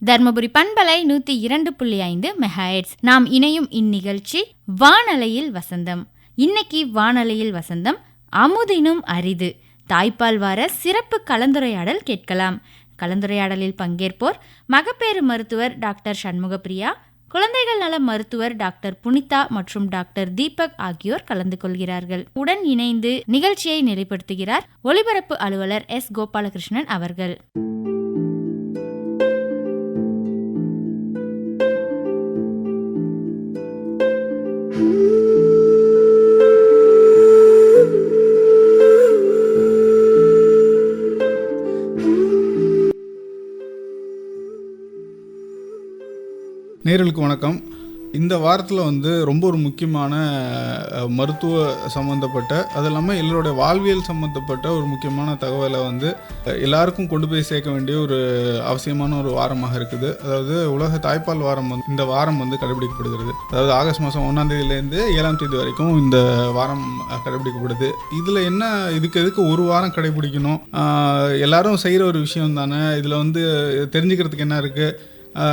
தர்மபுரி பண்பலை 102.5 மெகாஹெர்ட்ஸ். நாம் இணையும் இந்நிகழ்ச்சி வானலையில் வசந்தம். இன்னைக்கு வானலையில் வசந்தம் அமுதினும் அரிது தாய்ப்பால் வார சிறப்பு கலந்துரையாடல் கேட்கலாம். கலந்துரையாடலில் பங்கேற்போர் மகப்பேறு மருத்துவர் டாக்டர் சண்முகப்பிரியா, குழந்தைகள் நல மருத்துவர் டாக்டர் புனிதா மற்றும் டாக்டர் தீபக் ஆகியோர் கலந்து கொள்கிறார்கள். உடன் இணைந்து நிகழ்ச்சியை நெறிப்படுத்துகிறார் ஒலிபரப்பு அலுவலர் எஸ். கோபாலகிருஷ்ணன் அவர்கள். நேயர்களுக்கு வணக்கம். இந்த வாரத்தில் ரொம்ப ஒரு முக்கியமான மருத்துவ சம்மந்தப்பட்ட, அது இல்லாமல் எல்லோருடைய வாழ்வியல் சம்மந்தப்பட்ட ஒரு முக்கியமான தகவலை எல்லாருக்கும் கொண்டு போய் சேர்க்க வேண்டிய ஒரு அவசியமான ஒரு வாரமாக இருக்குது. அதாவது உலக தாய்ப்பால் வாரம் இந்த வாரம் கடைபிடிக்கப்படுகிறது. அதாவது ஆகஸ்ட் மாதம் 1ஆம் தேதியிலேருந்து 7ஆம் தேதி வரைக்கும் இந்த வாரம் கடைபிடிக்கப்படுது. இதில் என்ன, இதுக்கு எதுக்கு ஒரு வாரம் கடைபிடிக்கணும்? எல்லாரும் செய்கிற ஒரு விஷயம் தானே. இதில் தெரிஞ்சுக்கிறதுக்கு என்ன இருக்குது?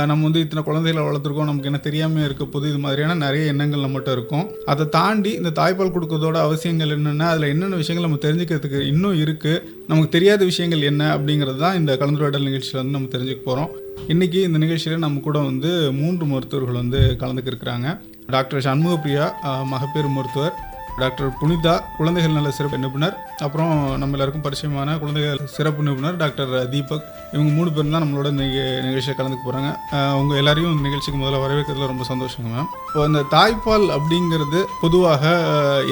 நம்ம இத்தனை குழந்தைகளை வளர்த்துருக்கோம், நமக்கு என்ன தெரியாமல் இருக்க போது, இது மாதிரியான நிறைய எண்ணங்கள் நம்மகிட்ட இருக்கும். அதை தாண்டி இந்த தாய்ப்பால் கொடுக்கறதோட அவசியங்கள் என்னென்ன, அதில் என்னென்ன விஷயங்கள் நம்ம தெரிஞ்சுக்கிறதுக்கு இன்னும் இருக்குது, நமக்கு தெரியாத விஷயங்கள் என்ன அப்படிங்கிறது தான் இந்த கலந்துரையாடல் நிகழ்ச்சியில் நம்ம தெரிஞ்சுக்க போகிறோம். இன்றைக்கி இந்த நிகழ்ச்சியில் நம்ம கூட 3 மருத்துவர்கள் கலந்துக்க இருக்கிறாங்க. டாக்டர் சண்முகப்பிரியா, மகப்பேறு மருத்துவர், டாக்டர் புனிதா, குழந்தைகள் நல சிறப்பு நிபுணர், அப்புறம் நம்ம எல்லாருக்கும் பரிச்சயமான குழந்தைகள் சிறப்பு நிபுணர் டாக்டர் தீபக். இவங்க 3 பேரும் தான் நம்மளோட நிகழ்ச்சியை கலந்துக்க போகிறாங்க. உங்கள் எல்லாரையும் இந்த நிகழ்ச்சிக்கு முதல்ல வரவேற்கிறதுல ரொம்ப சந்தோஷங்க மேம். இப்போ இந்த தாய்ப்பால் அப்படிங்கிறது பொதுவாக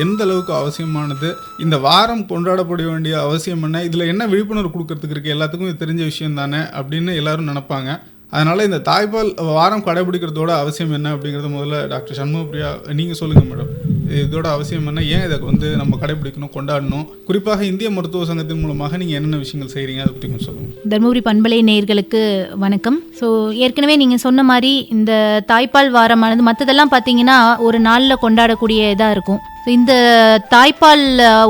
எந்த அளவுக்கு அவசியமானது, இந்த வாரம் கொண்டாடப்பட வேண்டிய அவசியம் என்ன, இதில் என்ன விழிப்புணர்வு கொடுக்கறதுக்கு இருக்குது, எல்லாத்துக்கும் இது தெரிஞ்ச விஷயம் தானே அப்படின்னு எல்லாரும் நினைப்பாங்க. அதனால் இந்த தாய்ப்பால் வாரம் கடைபிடிக்கிறதோட அவசியம் என்ன அப்படிங்கிறது முதல்ல டாக்டர் சண்முகப்பிரியா நீங்கள் சொல்லுங்கள் மேடம். இதோட அவசியம் என்ன, ஏன் இதை நம்ம கடைபிடிக்கணும், கொண்டாடணும், குறிப்பாக இந்திய மருத்துவ சங்கத்தின் மூலமாக நீங்கள் என்னென்ன விஷயங்கள் செய்கிறீங்க, அதை பற்றி கொஞ்சம் சொல்லுங்கள். தர்மபுரி பண்பலை நேயர்களுக்கு வணக்கம். ஸோ ஏற்கனவே நீங்கள் சொன்ன மாதிரி இந்த தாய்ப்பால் வாரமானது மற்றதெல்லாம் பார்த்தீங்கன்னா ஒரு நாளில் கொண்டாடக்கூடிய இதாக இருக்கும். இந்த தாய்ப்பால்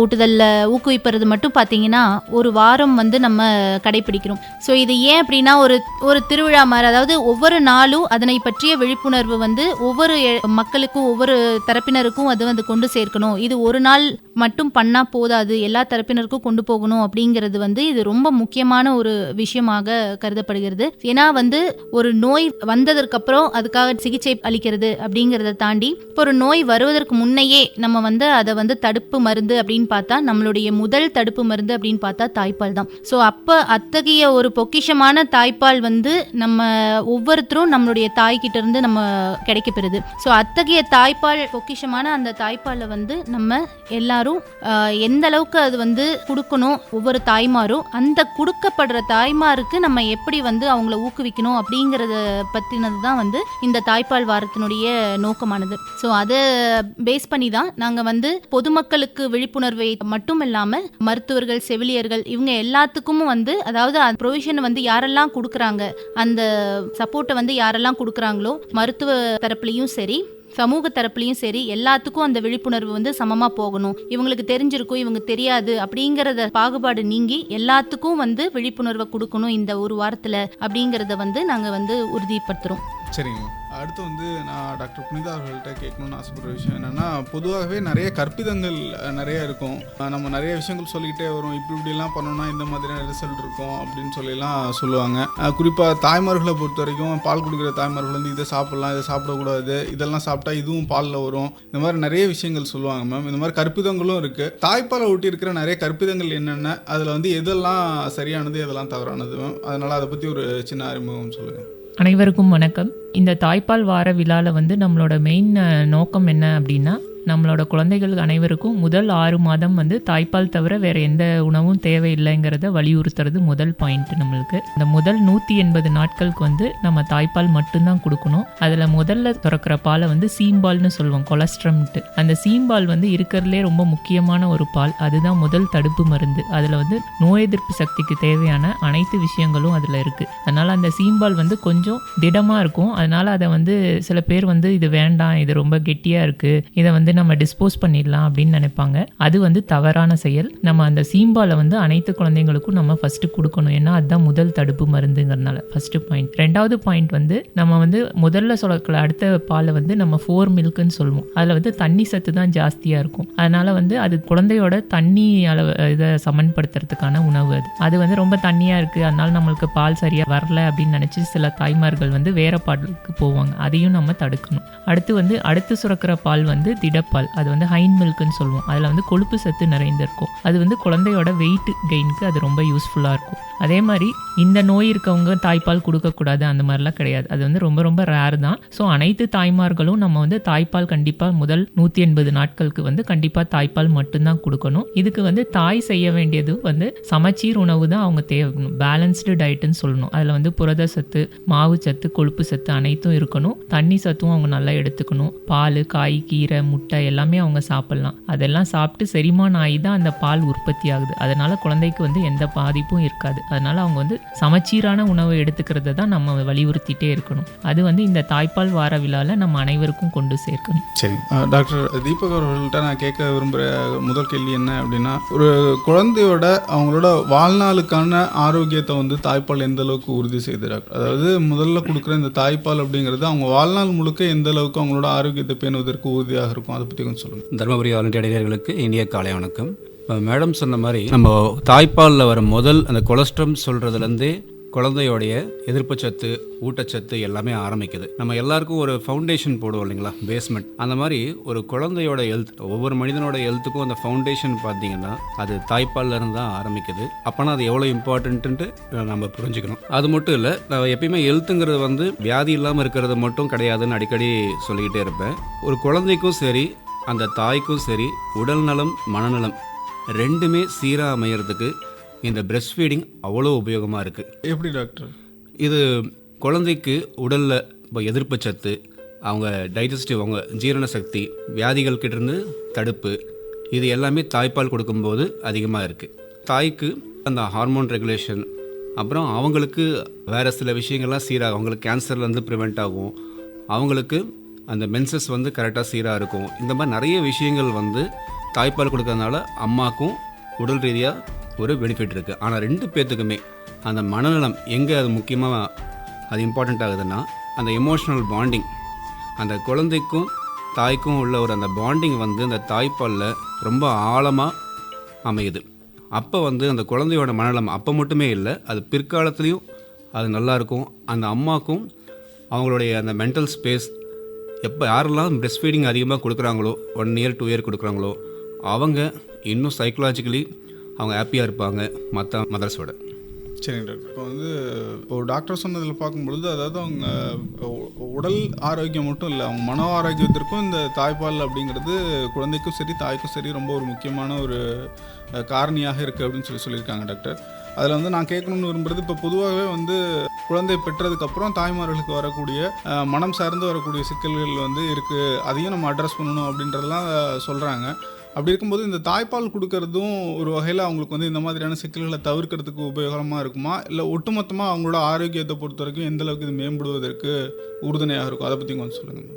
ஊட்டுதலில் ஊக்குவிப்பது மட்டும் பார்த்தீங்கன்னா ஒரு வாரம் நம்ம கடைபிடிக்கிறோம். ஸோ இது ஏன் அப்படின்னா ஒரு திருவிழா மாதிரி, அதாவது ஒவ்வொரு நாளும் அதனை பற்றிய விழிப்புணர்வு ஒவ்வொரு மக்களுக்கும் ஒவ்வொரு தரப்பினருக்கும் அது கொண்டு சேர்க்கணும். இது ஒரு நாள் மட்டும் பண்ணால் போதாது, எல்லா தரப்பினருக்கும் கொண்டு போகணும் அப்படிங்கிறது இது ரொம்ப முக்கியமான ஒரு விஷயமாக கருதப்படுகிறது. ஏன்னா ஒரு நோய் வந்ததற்கு அப்புறம் அதுக்காக சிகிச்சை அளிக்கிறது அப்படிங்கிறத தாண்டி இப்போ ஒரு நோய் வருவதற்கு முன்னையே நம்ம அதை தடுப்பு மருந்து அப்படின்னு பார்த்தா நம்மளுடைய முதல் தடுப்பு மருந்து அப்படின்னு பார்த்தா தாய்ப்பால் தான். ஸோ அப்போ அத்தகைய ஒரு பொக்கிஷமான தாய்ப்பால் நம்ம ஒவ்வொருத்தரும் நம்மளுடைய தாய்கிட்ட இருந்து நம்ம கிடைக்கப்பெறுது. ஸோ அத்தகைய தாய்ப்பால் பொக்கிஷமான அந்த தாய்ப்பாலை நம்ம எல்லாரும் எந்த அளவுக்கு அது கொடுக்கணும், ஒவ்வொரு தாய்மாரும் அந்த கொடுக்கப்படுற தாய்மாருக்கு நம்ம எப்படி அவங்கள ஊக்குவிக்கணும் அப்படிங்கிறத பற்றினது தான் இந்த தாய்ப்பால் வாரத்தினுடைய நோக்கமானது. ஸோ அதை பேஸ் பண்ணி தான் நாங்கள் பொதுமக்களுக்கு விழிப்புணர்வை மட்டும் இல்லாமல் மருத்துவர்கள், செவிலியர்கள் இவங்க எல்லாத்துக்கும் அதாவது ப்ரொவிஷன் யாரெல்லாம் கொடுக்குறாங்க, அந்த சப்போர்ட்டை யாரெல்லாம் கொடுக்குறாங்களோ மருத்துவ தரப்புலையும் சரி சமூக தரப்புலையும் சரி எல்லாத்துக்கும் அந்த விழிப்புணர்வு சமமா போகணும். இவங்களுக்கு தெரிஞ்சிருக்கும், இவங்க தெரியாது அப்படிங்கறத பாகுபாடு நீங்கி எல்லாத்துக்கும் விழிப்புணர்வை கொடுக்கணும் இந்த ஒரு வாரத்துல அப்படிங்கறத நாங்க உறுதிப்படுத்துறோம். சரிங்க. அடுத்து நான் டாக்டர் புனிதா அவர்கள்ட்ட கேட்கணும்னு ஆசைப்படுற விஷயம் என்னென்னா, பொதுவாகவே நிறைய கற்பிதங்கள் நிறைய இருக்கும். நம்ம நிறைய விஷயங்கள் சொல்லிக்கிட்டே வரும், இப்படிலாம் பண்ணோம்னா இந்த மாதிரியான ரிசல்ட் இருக்கும் அப்படின்னு சொல்லுவாங்க. குறிப்பாக தாய்மார்களை பொறுத்த வரைக்கும் பால் கொடுக்குற தாய்மார்கள் இதை சாப்பிட்லாம், இதை சாப்பிடக்கூடாது, இதெல்லாம் சாப்பிட்டா இதுவும் பாலில் வரும், இந்த மாதிரி நிறைய விஷயங்கள் சொல்லுவாங்க மேம். இந்த மாதிரி கற்பிதங்களும் இருக்குது. தாய்ப்பாலை ஒட்டி இருக்கிற நிறைய கற்பிதங்கள் என்னென்ன, அதில் எதெல்லாம் சரியானது, எதெல்லாம் தவறானது மேம், அதனால் அதை பற்றி ஒரு சின்ன அறிமுகம் சொல்லுங்கள். அனைவருக்கும் வணக்கம். இந்த தாய்ப்பால் வார விழாவில் நம்மளோட மெயின் நோக்கம் என்ன அப்படின்னா, நம்மளோட குழந்தைகள் அனைவருக்கும் முதல் 6 மாதம் தாய்ப்பால் தவிர வேறு எந்த உணவும் தேவையில்லைங்கிறத வலியுறுத்துறது முதல் பாயிண்ட். நம்மளுக்கு இந்த முதல் 180 நாட்களுக்கு நம்ம தாய்ப்பால் மட்டும்தான் கொடுக்கணும். அதில் முதல்ல திறக்கிற பாலை சீம்பால்னு சொல்லுவோம், கொலஸ்ட்ரம்ட்டு. அந்த சீம்பால் இருக்கிறதுலே ரொம்ப முக்கியமான ஒரு பால். அதுதான் முதல் தடுப்பு மருந்து. அதில் நோய் எதிர்ப்பு சக்திக்கு தேவையான அனைத்து விஷயங்களும் அதில் இருக்குது. அதனால் அந்த சீம்பால் கொஞ்சம் திடமாக இருக்கும். அதனால் அதை சில பேர் இது வேண்டாம், இது ரொம்ப கெட்டியாக இருக்குது, இதை நம்ம டிஸ்போஸ் பண்ணிடலாம் அப்படின்னு நினைப்பாங்க. அது வந்து தவறான செயல். நம்ம அந்த சீம்பாலை வந்து அனைத்து குழந்தைங்களுக்கும் நம்ம ஃபர்ஸ்ட் கொடுக்கணும். ஏன்னா அதுதான் முதல் தடுப்பு மருந்துங்கிறதுனால ஃபர்ஸ்ட் பாயிண்ட். ரெண்டாவது பாயிண்ட் வந்து நம்ம வந்து முதல்ல சொல்லக்கூடிய அடுத்த பாலை வந்து நம்ம 4 மில்க்னு சொல்லுவோம். அதில் வந்து தண்ணி சத்து தான் ஜாஸ்தியாக இருக்கும். அதனால வந்து அது குழந்தையோட தண்ணி அளவு இதை சமன்படுத்துறதுக்கான உணவு. அது வந்து ரொம்ப தண்ணியாக இருக்குது, அதனால நம்மளுக்கு பால் சரியாக வரல அப்படின்னு நினச்சி சில தாய்மார்கள் வந்து வேற பாலுக்கு போவாங்க. அதையும் நம்ம தடுக்கணும். அடுத்து வந்து அடுத்து சுரக்கிற பால் வந்து திடப்பால். அது வந்து ஹைன் மில்க்னு சொல்லுவோம். அதில் வந்து கொழுப்பு சத்து நிறைந்திருக்கும். அது வந்து குழந்தையோட வெயிட் கெயினுக்கு அது ரொம்ப யூஸ்ஃபுல்லாக இருக்கும். அதே மாதிரி இந்த நோய் இருக்கவங்க தாய்ப்பால் கொடுக்கக்கூடாது அந்த மாதிரிலாம் கிடையாது. அது வந்து ரொம்ப ரொம்ப ரேர் தான். ஸோ அனைத்து தாய்மார்களும் நம்ம வந்து தாய்ப்பால் கண்டிப்பாக முதல் 180 நாட்களுக்கு வந்து கண்டிப்பாக தாய்ப்பால் மட்டும்தான் கொடுக்கணும். இதுக்கு வந்து தாய் செய்ய வேண்டியது வந்து சமச்சீர் உணவு தான் அவங்க தேவைப்படும். பேலன்ஸ்டு டயட்டுன்னு சொல்லணும். அதில் வந்து புரத சத்து, மாவு சத்து, கொழுப்பு சத்து அனைத்தும் இருக்கணும். தண்ணி சத்தும் அவங்க நல்லா எடுத்துக்கணும். பால், காய், கீரை, முட்டை எல்லாமே அவங்க சாப்பிட்லாம். அதெல்லாம் சாப்பிட்டு செரிமானம் ஆகி தான் அந்த பால் உற்பத்தி ஆகுது. அதனால குழந்தைக்கு வந்து எந்த பாதிப்பும் இருக்காது. அதனால அவங்க வந்து சமச்சீரான உணவை எடுத்துக்கிறத தான் நம்ம வலியுறுத்திட்டே இருக்கணும். அது வந்து இந்த தாய்ப்பால் வார விழாவில் நம்ம அனைவருக்கும் கொண்டு சேர்க்கணும். சரி டாக்டர் தீபக் அவர்கள்ட்ட நான் கேட்க விரும்புகிற முதல் கேள்வி என்ன அப்படின்னா, ஒரு குழந்தையோட அவங்களோட வாழ்நாளுக்கான ஆரோக்கியத்தை வந்து தாய்ப்பால் எந்த அளவுக்கு உறுதி செய்யுது டாக்டர்? அதாவது முதல்ல கொடுக்குற இந்த தாய்ப்பால் அப்படிங்கிறது அவங்க வாழ்நாள் முழுக்க எந்த அளவுக்கு அவங்களோட ஆரோக்கியத்தை பேணுவதற்கு உறுதியாக இருக்கும், அதை பற்றி கொஞ்சம் சொல்லுங்கள். தருமபுரி வாலண்டியர் இடையர்களுக்கு இனிய காலை வணக்கம். மேடம் சொன்ன மாதிரி நம்ம தாய்ப்பாலில் வர முதல் அந்த கொலஸ்ட்ரம் சொல்கிறதுலேருந்தே குழந்தையோடைய எதிர்ப்பு சத்து, ஊட்டச்சத்து எல்லாமே ஆரம்பிக்குது. நம்ம எல்லாருக்கும் ஒரு ஃபவுண்டேஷன் போடுவோம் இல்லைங்களா, பேஸ்மெண்ட். அந்த மாதிரி ஒரு குழந்தையோட ஹெல்த், ஒவ்வொரு மனிதனோட ஹெல்த்துக்கும் அந்த ஃபவுண்டேஷன் பார்த்தீங்கன்னா அது தாய்ப்பால்ல இருந்து தான் ஆரம்பிக்குது. அப்போனா அது எவ்வளோ இம்பார்ட்டன்ட்டு நம்ம புரிஞ்சுக்கணும். அது மட்டும் இல்லை, நான் எப்பயுமே ஹெல்த்துங்கிறது வந்து வியாதி இல்லாமல் இருக்கிறது மட்டும் கிடையாதுன்னு அடிக்கடி சொல்லிக்கிட்டே இருப்பேன். ஒரு குழந்தைக்கும் சரி அந்த தாய்க்கும் சரி உடல் நலம் மனநலம் ரெண்டுமே சீராக அமையறதுக்கு இந்த பிரெஸ்ட் ஃபீடிங் அவ்வளோ உபயோகமாக இருக்குது. எப்படி டாக்டர்? இது குழந்தைக்கு உடலில் இப்போ எதிர்ப்பு சத்து, அவங்க டைஜஸ்டிவ், அவங்க ஜீரண சக்தி, வியாதிகள் கிட்டேருந்து தடுப்பு, இது எல்லாமே தாய்ப்பால் கொடுக்கும்போது அதிகமாக இருக்குது. தாய்க்கு அந்த ஹார்மோன் ரெகுலேஷன், அப்புறம் அவங்களுக்கு வேறு சில விஷயங்கள்லாம் சீராக, அவங்களுக்கு கேன்சர்லேருந்து ப்ரிவெண்ட் ஆகும், அவங்களுக்கு அந்த மென்சஸ் வந்து கரெக்டாக சீராக இருக்கும். இந்த மாதிரி நிறைய விஷயங்கள் வந்து தாய்ப்பால் கொடுக்கறதுனால அம்மாக்கும் உடல் ரீதியாக ஒரு பெனிஃபிட் இருக்குது. ஆனால் 2 பேர்த்துக்குமே அந்த மனநலம் எங்கே அது முக்கியமாக அது இம்பார்ட்டண்ட் ஆகுதுன்னா, அந்த எமோஷ்னல் பாண்டிங், அந்த குழந்தைக்கும் தாய்க்கும் உள்ள ஒரு அந்த பாண்டிங் வந்து அந்த தாய்ப்பாலில் ரொம்ப ஆழமாக அமையுது. அப்போ வந்து அந்த குழந்தையோட மனநலம் அப்போ மட்டுமே இல்லை, அது பிற்காலத்துலேயும் அது நல்லாயிருக்கும். அந்த அம்மாக்கும் அவங்களுடைய அந்த மென்டல் ஸ்பேஸ், எப்போ யாரெல்லாம் பிரெஸ்ட் ஃபீடிங் அதிகமாக கொடுக்குறாங்களோ, 1 இயர் 2 இயர் கொடுக்குறாங்களோ, அவங்க இன்னும் சைக்கலாஜிக்கலி அவங்க ஹாப்பியாக இருப்பாங்க மற்ற மதர்ஸோட. சரிங்க டாக்டர். இப்போ வந்து ஒரு டாக்டர் சொன்னதில் பார்க்கும்பொழுது, அதாவது அவங்க உடல் ஆரோக்கியம் மட்டும் இல்லை, அவங்க மன ஆரோக்கியத்திற்கும் இந்த தாய்ப்பால் அப்படிங்கிறது குழந்தைக்கும் சரி தாய்க்கும் சரி ரொம்ப ஒரு முக்கியமான ஒரு காரணியாக இருக்குது அப்படின்னு சொல்லியிருக்காங்க டாக்டர். அதில் வந்து நான் கேட்கணும்னு விரும்புகிறது, இப்போ பொதுவாகவே வந்து குழந்தை பெற்றதுக்கப்புறம் தாய்மார்களுக்கு வரக்கூடிய மனம் சார்ந்து வரக்கூடிய சிக்கல்கள் வந்து இருக்குது, அதையும் நம்ம அட்ரஸ் பண்ணணும் அப்படின்றதெல்லாம் சொல்கிறாங்க. அப்படி இருக்கும்போது இந்த தாய்ப்பால் கொடுக்கறதும் ஒரு வகையில் அவங்களுக்கு வந்து இந்த மாதிரியான சிக்கல்களை தவிர்க்கிறதுக்கு உபயோகமாக இருக்குமா, இல்லை ஒட்டுமொத்தமாக அவங்களோட ஆரோக்கியத்தை பொறுத்த வரைக்கும் எந்த அளவுக்கு இது மேம்படுவதற்கு உறுதுணையாக இருக்கும், அதை பற்றி கொஞ்சம் சொல்லுங்கள்.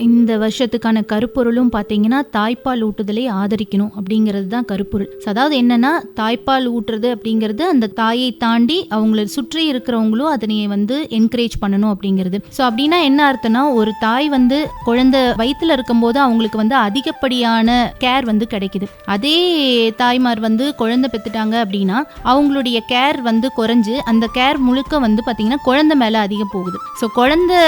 இந்த வருஷத்துக்கான கருப்பொருளும் பார்த்தீங்கன்னா தாய்ப்பால் ஊட்டுதலை ஆதரிக்கணும் அப்படிங்கிறது தான் கருப்பொருள். அதாவது என்னன்னா, தாய்ப்பால் ஊட்டுறது அப்படிங்கிறது அந்த தாயை தாண்டி அவங்கள சுற்றி இருக்கிறவங்களும் அதனை வந்து என்கரேஜ் பண்ணணும் அப்படிங்கிறது. ஸோ அப்படின்னா என்ன அர்த்தம்னா, ஒரு தாய் வந்து குழந்தை வயிற்றுல இருக்கும்போது அவங்களுக்கு வந்து அதிகப்படியான கேர் வந்து கிடைக்குது. அதே தாய்மார் வந்து குழந்தை பெற்றுட்டாங்க அப்படின்னா அவங்களுடைய கேர் வந்து குறைஞ்சு அந்த கேர் முழுக்க வந்து பார்த்தீங்கன்னா குழந்தை மேலே அதிகம் போகுது. ஸோ குழந்தை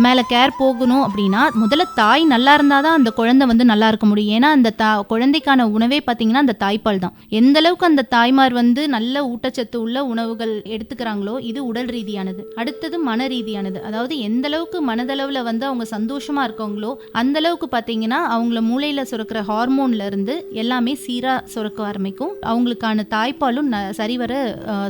மேலே கேர் போகணும் அப்படின்னா முதல்ல தாய் நல்லா இருந்தாதான் அந்த குழந்தை வந்து நல்லா இருக்க முடியும். ஏன்னா அந்த குழந்தைக்கான உணவே பார்த்தீங்கன்னா அந்த தாய்ப்பால் தான். எந்த அளவுக்கு அந்த தாய்மார் வந்து நல்ல ஊட்டச்சத்து உள்ள உணவுகள் எடுத்துக்கிறாங்களோ இது உடல் ரீதியானது. அடுத்தது மன ரீதியானது. அதாவது எந்த அளவுக்கு மனதளவில் வந்து அவங்க சந்தோஷமா இருக்காங்களோ அந்த அளவுக்கு பார்த்தீங்கன்னா அவங்கள மூளையில சுரக்கிற ஹார்மோன்ல இருந்து எல்லாமே சீராக சுரக்க ஆரம்பிக்கும். அவங்களுக்கான தாய்ப்பாலும் சரிவர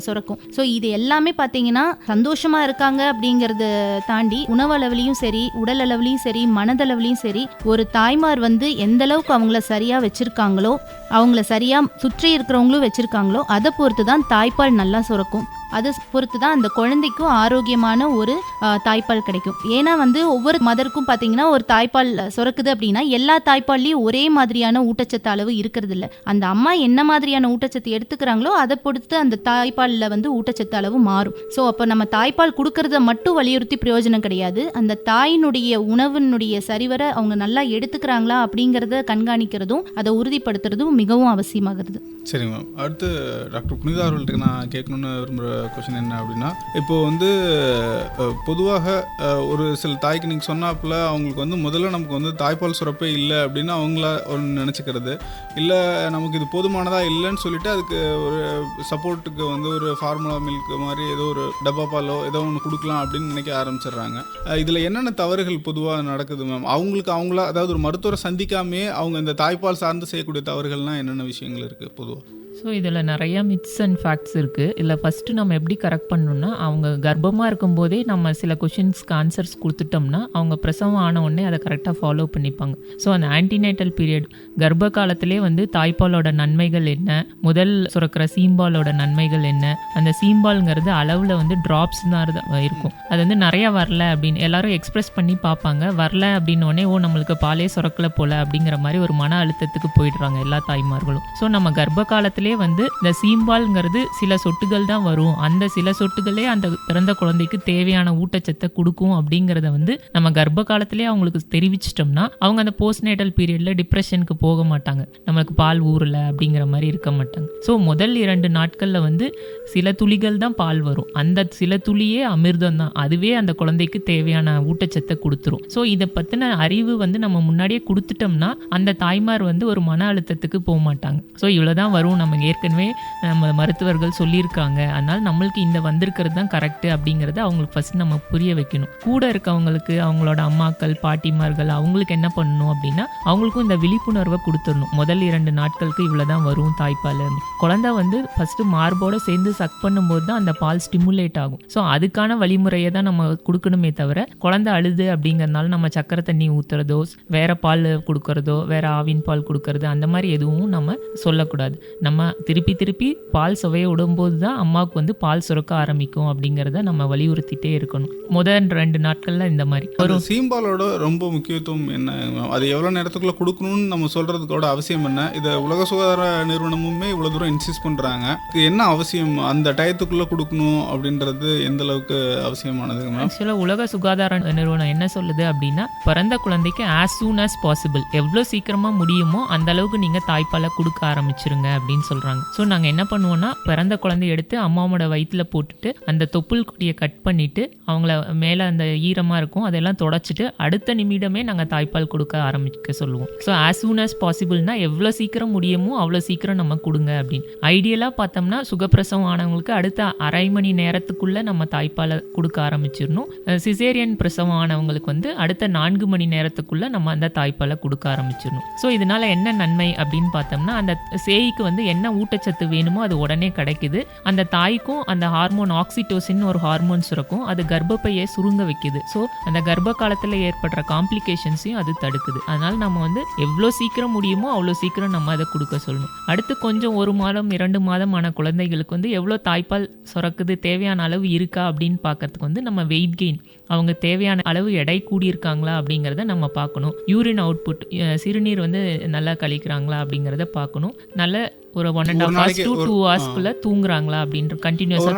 சுரக்கும். ஸோ இது எல்லாமே பார்த்தீங்கன்னா சந்தோஷமாக இருக்காங்க அப்படிங்கிறத தாண்டி உணவளவுலையும் சரி, உடல் அளவுலையும் சரி, மனதளவுலையும் சரி, ஒரு தாய்மார் வந்து எந்த அளவுக்கு அவங்கள சரியாக வச்சுருக்காங்களோ, அவங்கள சரியாக சுற்றி இருக்கிறவங்களும் வச்சுருக்காங்களோ, அதை பொறுத்து தான் தாய்ப்பால் நல்லா சுரக்கும். அதை பொறுத்து தான் அந்த குழந்தைக்கும் ஆரோக்கியமான ஒரு தாய்ப்பால் கிடைக்கும். ஏன்னா வந்து ஒவ்வொரு மதருக்கும் பார்த்தீங்கன்னா ஒரு தாய்ப்பால் சுரக்குது அப்படின்னா எல்லா தாய்ப்பால்லையும் ஒரே மாதிரியான ஊட்டச்சத்து அளவு இருக்கிறது இல்லை. அந்த அம்மா என்ன மாதிரியான ஊட்டச்சத்து எடுத்துக்கிறாங்களோ அதை பொறுத்து அந்த தாய்ப்பாலில் வந்து ஊட்டச்சத்து அளவு மாறும். ஸோ அப்போ நம்ம தாய்ப்பால் கொடுக்கறத மட்டும் வலியுறுத்தி பிரயோஜனம் கிடையாது. அந்த தாயினுடைய உணவினுடைய சரிவர அவங்க நல்லா எடுத்துக்கிறாங்களா அப்படிங்கிறத கண்காணிக்கிறதும் அதை உறுதிப்படுத்துறதும் மிகவும் அவசியமாகிறது. சரிங்க மேம். அடுத்து டாக்டர் புனிதா அவர்கள்ட்ட நான் கேட்கணுன்னு விரும்புகிற கொஸ்டின் என்ன அப்படின்னா, இப்போ வந்து பொதுவாக ஒரு சில தாய்க்கு நீங்கள் சொன்னாப்புல அவங்களுக்கு வந்து முதல்ல நமக்கு வந்து தாய்ப்பால் சுரப்பே இல்லை அப்படின்னு அவங்கள ஒன்று நினச்சிக்கிறது, இல்லை நமக்கு இது போதுமானதாக இல்லைன்னு சொல்லிட்டு அதுக்கு ஒரு சப்போர்ட்டுக்கு வந்து ஒரு ஃபார்முலா மில்க் மாதிரி ஏதோ ஒரு டப்பா பாலோ ஏதோ ஒன்று கொடுக்கலாம் அப்படின்னு நினைக்க ஆரம்பிச்சிடுறாங்க. இதில் என்னென்ன தவறுகள் பொதுவாக நடக்குது மேம்? அவங்களுக்கு அவங்களா, அதாவது ஒரு மருத்துவரை சந்திக்காமே அவங்க இந்த தாய்ப்பால் சார்ந்து செய்யக்கூடிய தவறுகள்னால் என்னென்ன விஷயங்கள் இருக்குது பொதுவாக? ஸோ இதில் நிறையா மித்ஸ் அண்ட் ஃபேக்ட்ஸ் இருக்குது. இல்லை ஃபஸ்ட்டு நம்ம எப்படி கரெக்ட் பண்ணணும்னா, அவங்க கர்ப்பமாக இருக்கும்போதே நம்ம சில கொஷின்ஸ்க்கு ஆன்சர்ஸ் கொடுத்துட்டோம்னா அவங்க பிரசவம் ஆன உடனே அதை கரெக்டாக ஃபாலோ பண்ணிப்பாங்க. ஸோ அந்த ஆன்டிநேட்டல் பீரியட் கர்ப்ப காலத்திலே வந்து தாய்ப்பாலோட நன்மைகள் என்ன, முதல் சுரக்கிற சீம்பாலோட நன்மைகள் என்ன, அந்த சீம்பால்ங்கிறது அளவில் வந்து ட்ராப்ஸ் தான் இருக்கும். அது வந்து நிறையா வரல அப்படின்னு எல்லாரும் எக்ஸ்பிரஸ் பண்ணி பார்ப்பாங்க. வரல அப்படின்னோடனே நம்மளுக்கு பாலே சுரக்கலை போல அப்படிங்கிற மாதிரி ஒரு மன அழுத்தத்துக்கு போயிடுறாங்க எல்லா தாய்மார்களும். ஸோ நம்ம கர்ப்ப காலத்திலே வந்து இந்த சீம்பால்ங்கிறது சில சொட்டுகள் தான் வரும். அந்த சில சொட்டுகளே அந்த பிறந்த குழந்தைக்கு தேவையான ஊட்டச்சத்தை கொடுக்கும் அப்படிங்கிறத வந்து நம்ம கர்ப்ப காலத்திலே அவங்களுக்கு தெரிவிச்சிட்டோம்னா அவங்க அந்த போஸ்ட்நேட்டல் பீரியட்ல டிப்ரெஷனுக்கு போக மாட்டாங்க, நம்மளுக்கு பால் ஊறல அப்படிங்கிற மாதிரி இருக்க மாட்டாங்க. ஸோ முதல் 2 நாட்கள்ல வந்து சில துளிகள் தான் பால் வரும். அந்த சில துளியே அமிர்தம் தான். அதுவே அந்த குழந்தைக்கு தேவையான ஊட்டச்சத்தை கொடுத்துரும். ஸோ இதை பற்றின அறிவு வந்து நம்ம முன்னாடியே கொடுத்துட்டோம்னா அந்த தாய்மார் வந்து ஒரு மன அழுத்தத்துக்கு போக மாட்டாங்க. ஸோ இவ்வளோதான் வரும், நம்ம ஏற்கனவே நம்ம மருத்துவர்கள் சொல்லியிருக்காங்க, அதனால் நம்மளுக்கு இந்த வந்திருக்கிறது தான் கரெக்டு அப்படிங்கிறத அவங்களுக்கு ஃபஸ்ட் நம்ம புரிய வைக்கணும். கூட இருக்கவங்களுக்கு அவங்களோட அம்மாக்கள் பாட்டிமார்கள் அவங்களுக்கு என்ன பண்ணணும் அப்படின்னா அவங்களுக்கும் இந்த விழிப்புணர்வை கொடுத்துடணும். முதல் 2 நாட்களுக்கு இவ்வளோதான் வரும் தாய்ப்பால். குழந்தை வந்து ஃபஸ்ட்டு மார்போட சேர்ந்து சக் பண்ணும்போது தான் அந்த பால் ஸ்டிமுலேட் ஆகும். ஸோ அதுக்கான வழிமுறையை தான் நம்ம கொடுக்கணுமே தவிர குழந்தை அழுது அப்படிங்கிறதுனால நம்ம சக்கரை தண்ணி ஊற்றுறதோ வேற பால் கொடுக்கறதோ வேற ஆவின் பால் கொடுக்கறது அந்த மாதிரி எதுவும் நம்ம சொல்லக்கூடாது. நம்ம திருப்பி திருப்பி பால் சுவையை விடும்போது தான் அம்மாவுக்கு வந்து பால் சுரக்க ஆரம்பிக்கும் அப்படிங்கிறத நம்ம வலியுறுத்திட்டே இருக்கணும். முதல் 2 நாட்கள்ல இந்த மாதிரி ஒரு சீம்பாலோட ரொம்ப முக்கியத்துவம் என்ன, அது எவ்வளோ நேரத்துக்குள்ள கொடுக்கணும்னு நம்ம சொல்றதுக்கோட அவசியம் என்ன? இதை உலக சுகாதார நிறுவனமுமே இவ்வளோ தூரம் இன்சிஸ்ட் பண்றாங்க. இது என்ன அவசியம், அந்த டயத்துக்குள்ள கொடுக்கணும் அப்படின்றது எந்த அளவுக்கு அவசியமானது? ஆக்சுவலாக உலக சுகாதார நிறுவனம் என்ன சொல்லுது அப்படின்னா பிறந்த குழந்தைக்கு as soon as possible எவ்வளோ சீக்கிரமா முடியுமோ அந்த அளவுக்கு நீங்க தாய்ப்பாலை கொடுக்க ஆரம்பிச்சிருங்க அப்படின்னு சொல்றாங்க. ஸோ நாங்கள் என்ன பண்ணுவோம்னா பிறந்த குழந்தைய எடுத்து அம்மாவோட வயிற்றுல போட்டுட்டு அந்த தொப்புள் கொடியை கட் பண்ணிட்டு அவங்கள மேலே அந்த ஈரமாக இருக்கும் அதெல்லாம் தொடச்சிட்டு அடுத்த நிமிடமே நாங்கள் தாய்ப்பால் கொடுக்க ஆரம்பிக்க சொல்லுவோம். ஸோ as soon as possibleனா எவ்வளோ சீக்கிரம் முடியுமோ அவ்வளோ சீக்கிரம் நம்ம கொடுங்க அப்படின்னு. ஐடியலாக பார்த்தோம்னா சுகப்பிரசவம் ஆனவங்களுக்கு அடுத்த அரை மணி நேரத்துக்குள்ளே நம்ம தாய்ப்பாலை கொடுக்க ஆரம்பிச்சிடணும். சிசேரியன் பிரசவம் ஆனவங்களுக்கு வந்து அடுத்த 4 மணி நேரத்துக்குள்ளே நம்ம அந்த தாய்ப்பாலை கொடுக்க ஆரம்பிச்சிடணும். ஸோ இதனால என்ன நன்மை அப்படின்னு பார்த்தோம்னா அந்த சேய்க்கு வந்து என்ன ஊட்டச்சத்து வேணுமோ அது உடனே கிடைக்குது. அந்த தாய்க்கும் அந்த ஹார்மோன் ஆக்சிடோசின் ஒரு ஹார்மோன் சுரக்கும், அது கர்ப்பப்பையை சுருங்க வைக்குது. ஸோ அந்த கர்ப்ப காலத்தில் ஏற்படுற காம்ப்ளிகேஷன்ஸையும் அது தடுக்குது. அதனால நம்ம வந்து எவ்வளோ சீக்கிரம் முடியுமோ அவ்வளோ சீக்கிரம் நம்ம அதை கொடுக்க சொல்லணும். அடுத்து கொஞ்சம் 1 மாதம் 2 மாதம் ஆன குழந்தைகளுக்கு வந்து எவ்வளோ தாய்ப்பால் சுரக்குது, தேவையான அளவு இருக்கா அப்படின்னு பார்க்கறதுக்கு வந்து நம்ம வெயிட் கெயின், அவங்க தேவையான அளவு எடை கூடியிருக்காங்களா அப்படிங்கிறத நம்ம பார்க்கணும். யூரின் அவுட்புட், சிறுநீர் வந்து நல்லா கழிக்கிறாங்களா அப்படிங்கிறத பார்க்கணும். நல்ல ஒரு 1.5 hours to 2 hours தூங்குறாங்களா அப்படின்ற கண்டினியூஸா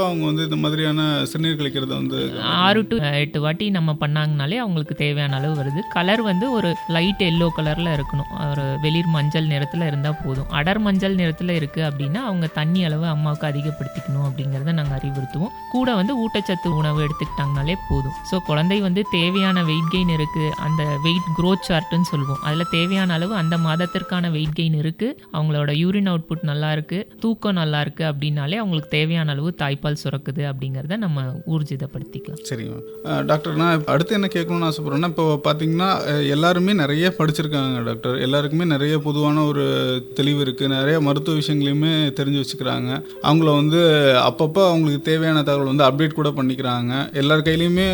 அவங்க வந்து இந்த மாதிரியான சிறுநீர் கழிக்கிறது வந்து 6 to 8 வாட்டி நம்ம பண்ணாங்கனாலே அவங்களுக்கு தேவையான அளவு வருது. கலர் வந்து ஒரு லைட் எல்லோ கலர்ல இருக்கணும், ஒரு வெளிர் மஞ்சள் நிறத்துல இருந்தா போதும். அடர் மஞ்சள் நிறத்துல இருக்கு அப்படின்னா அவங்க தண்ணி அளவு அம்மாவுக்கு அதிகப்படுத்திக்கணும் அப்படிங்கறத நாங்கள் அறிவுறுத்துவோம். கூட வந்து ஊட்டச்சத்து உணவு எடுத்துக்கிட்டாங்கனாலே போதும். ஸோ குழந்தை வந்து தேவையான வெயிட் கெயின் இருக்கு, அந்த வெயிட் க்ரோத் சார்ட்னு சொல்லுவோம், அதுல தேவையான அளவு அந்த மாதத்திற்கான வெயிட் கெயின் இருக்கு, அவங்களோட யூரின் அவுட்புட் நல்லா இருக்குது, தூக்கம் நல்லா இருக்குது அப்படின்னாலே அவங்களுக்கு தேவையான அளவு தாய்ப்பால் சுரக்குது அப்படிங்கிறத நம்ம ஊர்ஜிதப்படுத்திக்கலாம். சரிங்க டாக்டர், நான் அடுத்து என்ன கேட்கணும்னு ஆசைப்படுறேன்னா, இப்போ பார்த்தீங்கன்னா எல்லாருமே நிறைய படிச்சிருக்காங்க டாக்டர், எல்லாருக்குமே நிறைய பொதுவான ஒரு தெளிவு இருக்குது, நிறைய மருத்துவ விஷயங்களையுமே தெரிஞ்சு வச்சுக்கிறாங்க. அவங்கள வந்து அப்பப்போ அவங்களுக்கு தேவையான தகவல் வந்து அப்டேட் கூட பண்ணிக்கிறாங்க. எல்லார் கையிலையுமே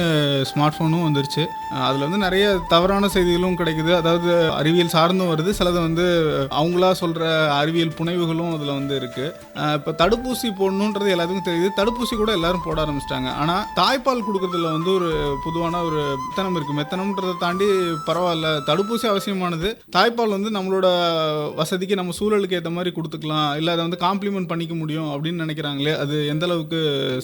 ஸ்மார்ட் ஃபோனும் வந்துருச்சு. அதில் வந்து நிறைய தவறான செய்திகளும் கிடைக்குது, அதாவது அறிவியல் சார்ந்தும் வருது, சிலது வந்து அவங்களா சொல்கிற அறிவியல் புனைவுகளும் அதில் வந்து இருக்குது. இப்போ தடுப்பூசி போடணுன்றது எல்லாத்துக்கும் தெரியுது, தடுப்பூசி கூட எல்லாரும் போட ஆரம்பிச்சிட்டாங்க. ஆனால் தாய்ப்பால் கொடுக்கறதுல வந்து ஒரு பொதுவான ஒரு மெத்தனம் இருக்குது. மெத்தனம்ன்றதை தாண்டி பரவாயில்ல, தடுப்பூசி அவசியமானது, தாய்ப்பால் வந்து நம்மளோட வசதிக்கு நம்ம சூழலுக்கு ஏற்ற மாதிரி கொடுத்துக்கலாம், இல்லை அதை வந்து காம்ப்ளிமெண்ட் பண்ணிக்க முடியும் அப்படின்னு நினைக்கிறாங்களே, அது எந்த அளவுக்கு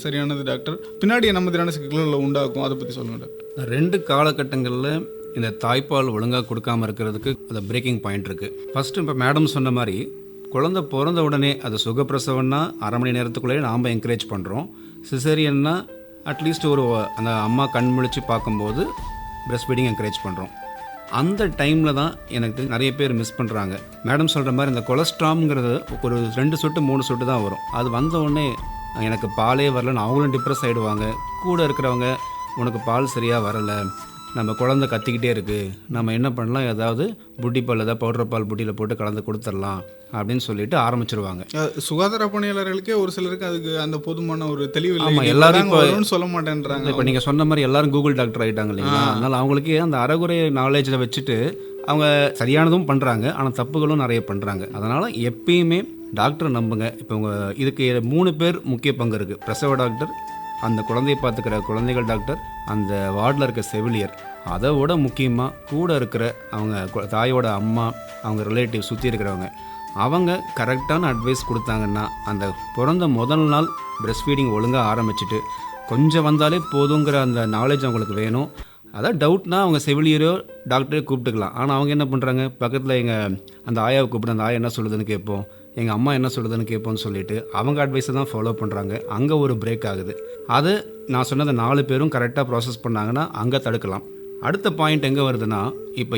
சரியானது டாக்டர்? பின்னாடி என்ன மாதிரியான சிக்கல்களை உண்டாக்கும், அதை பற்றி சொல்லுங்கள் டாக்டர். 2 காலகட்டங்களில் இந்த தாய்ப்பால் ஒழுங்காக கொடுக்காமல் இருக்கிறதுக்கு அந்த பிரேக்கிங் பாயிண்ட் இருக்குது. ஃபஸ்ட்டு இப்போ மேடம் சொன்ன மாதிரி குழந்தை பிறந்த உடனே அது சுகப்பிரசவம்னா அரை மணி நேரத்துக்குள்ளேயே நாம் என்கரேஜ் பண்ணுறோம். சிசேரியன்னா அட்லீஸ்ட் ஒரு அந்த அம்மா கண் முழிச்சு பார்க்கும்போது பிரஸ்ட் ஃபீடிங் என்கரேஜ் பண்ணுறோம். அந்த டைமில் தான் எனக்கு நிறைய பேர் மிஸ் பண்ணுறாங்க. மேடம் சொல்கிற மாதிரி இந்த கொலஸ்ட்ராம்ங்கிறது ஒரு 2 சொட்டு 3 சொட்டு தான் வரும். அது வந்த உடனே எனக்கு பாலே வரலன்னு அவங்களும் டிப்ரெஸ் ஆகிடுவாங்க. கூட இருக்கிறவங்க உனக்கு பால் சரியாக வரலை, நம்ம குழந்தை கத்திக்கிட்டே இருக்குது, நம்ம என்ன பண்ணலாம், ஏதாவது புட்டி பால் ஏதாவது பவுடர் பால் புட்டியில் போட்டு கலந்து கொடுத்துடலாம் அப்படின்னு சொல்லிட்டு ஆரம்பிச்சிருவாங்க. சுகாதார பணியாளர்களுக்கே ஒரு சிலருக்கு அதுக்கு அந்த போதுமான ஒரு தெளிவு இல்லை. ஆமாம், எல்லாரும் இப்போ சொல்ல மாட்டேன்றாங்க. இப்போ நீங்கள் சொன்ன மாதிரி எல்லாரும் கூகுள் டாக்டர் ஆகிட்டாங்க இல்லைங்களா? அதனால் அவங்களுக்கு அந்த அறகுறை நாலேஜில் வச்சுட்டு அவங்க சரியானதும் பண்ணுறாங்க, ஆனால் தப்புகளும் நிறைய பண்ணுறாங்க. அதனால் எப்பயுமே டாக்டரை நம்புங்க. இப்போ உங்கள் இதுக்கு 3 பேர் முக்கிய பங்கு இருக்குது. பிரசவ டாக்டர், அந்த குழந்தையை பார்த்துக்கிற குழந்தைகள் டாக்டர், அந்த வார்டில் இருக்க செவிலியர், அதை விட முக்கியமாக கூட இருக்கிற அவங்க தாயோட அம்மா, அவங்க ரிலேட்டிவ் சுற்றி இருக்கிறவங்க, அவங்க கரெக்டான அட்வைஸ் கொடுத்தாங்கன்னா அந்த பிறந்த முதல் நாள் பிரஸ்ட் ஃபீடிங் ஒழுங்காக ஆரம்பிச்சுட்டு கொஞ்சம் வந்தாலே போதுங்கிற அந்த நாலேஜ் அவங்களுக்கு வேணும். அதான் டவுட்னா அவங்க செவிலியரோ டாக்டரே கூப்பிட்டுக்கலாம். ஆனால் அவங்க என்ன பண்ணுறாங்க, பக்கத்தில் எங்கள் அந்த ஆயாவை கூப்பிட்டு அந்த ஆயா என்ன சொல்லுதுன்னு கேட்போம், எங்கள் அம்மா என்ன சொல்லுதுன்னு கேட்போம்னு சொல்லிட்டு அவங்க அட்வைஸை தான் ஃபாலோ பண்ணுறாங்க. அங்கே ஒரு பிரேக் ஆகுது. அது நான் சொன்னதை 4 பேரும் கரெக்டாக ப்ராசஸ் பண்ணாங்கன்னா அங்கே தடுக்கலாம். அடுத்த பாயிண்ட் எங்கே வருதுன்னா, இப்போ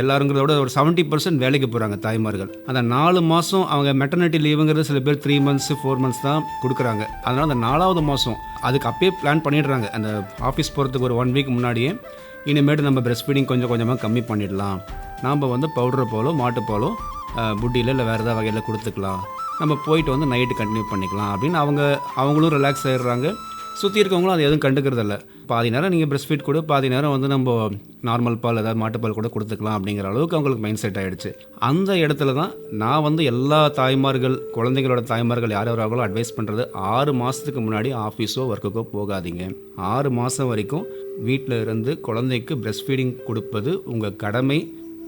எல்லாருங்கிறத விட ஒரு 70% வேலைக்கு போகிறாங்க தாய்மார்கள். அந்த 4 மாதம் அவங்க மெட்டர்னிட்டி லீவுங்கிறது சில பேர் 3 months 4 months தான் கொடுக்குறாங்க. அதனால் அந்த 4வது மாதம் அதுக்கு அப்பயே பிளான் பண்ணிடுறாங்க. அந்த ஆஃபீஸ் போகிறதுக்கு ஒரு 1 week முன்னாடியே இனிமேட்டு நம்ம பிரஸ்ட் ஃபீடிங் கொஞ்சம் கொஞ்சமாக கம்மி பண்ணிடலாம், நாம் வந்து பவுடர் பாலோ மாட்டுப்பாலோ புட்டியில் இல்லை வேறு ஏதாவது வகையில் கொடுத்துக்கலாம், நம்ம போயிட்டு வந்து நைட்டு கண்டினியூ பண்ணிக்கலாம் அப்படின்னு அவங்களும் ரிலாக்ஸ் ஆகிடுறாங்க. சுற்றி இருக்கவங்களும் அது எதுவும் கண்டுக்கிறதில்ல. பாதி நேரம் நீங்கள் பிரஸ்ட் ஃபீட் கூட, பாதி நேரம் வந்து நம்ம நார்மல் பால் ஏதாவது மாட்டுப்பால் கூட கொடுத்துக்கலாம் அப்படிங்கிற அளவுக்கு அவங்களுக்கு மைண்ட் செட் ஆகிடுச்சு. அந்த இடத்துல தான் நான் வந்து எல்லா தாய்மார்கள், குழந்தைங்களோட தாய்மார்கள் யார் யாராங்களோ அட்வைஸ் பண்ணுறது, 6 மாதத்துக்கு முன்னாடி ஆஃபீஸோ ஒர்க்குக்கோ போகாதீங்க. 6 மாதம் வரைக்கும் வீட்டில் இருந்து குழந்தைக்கு பிரஸ்ட் ஃபீடிங் கொடுப்பது உங்கள் கடமை.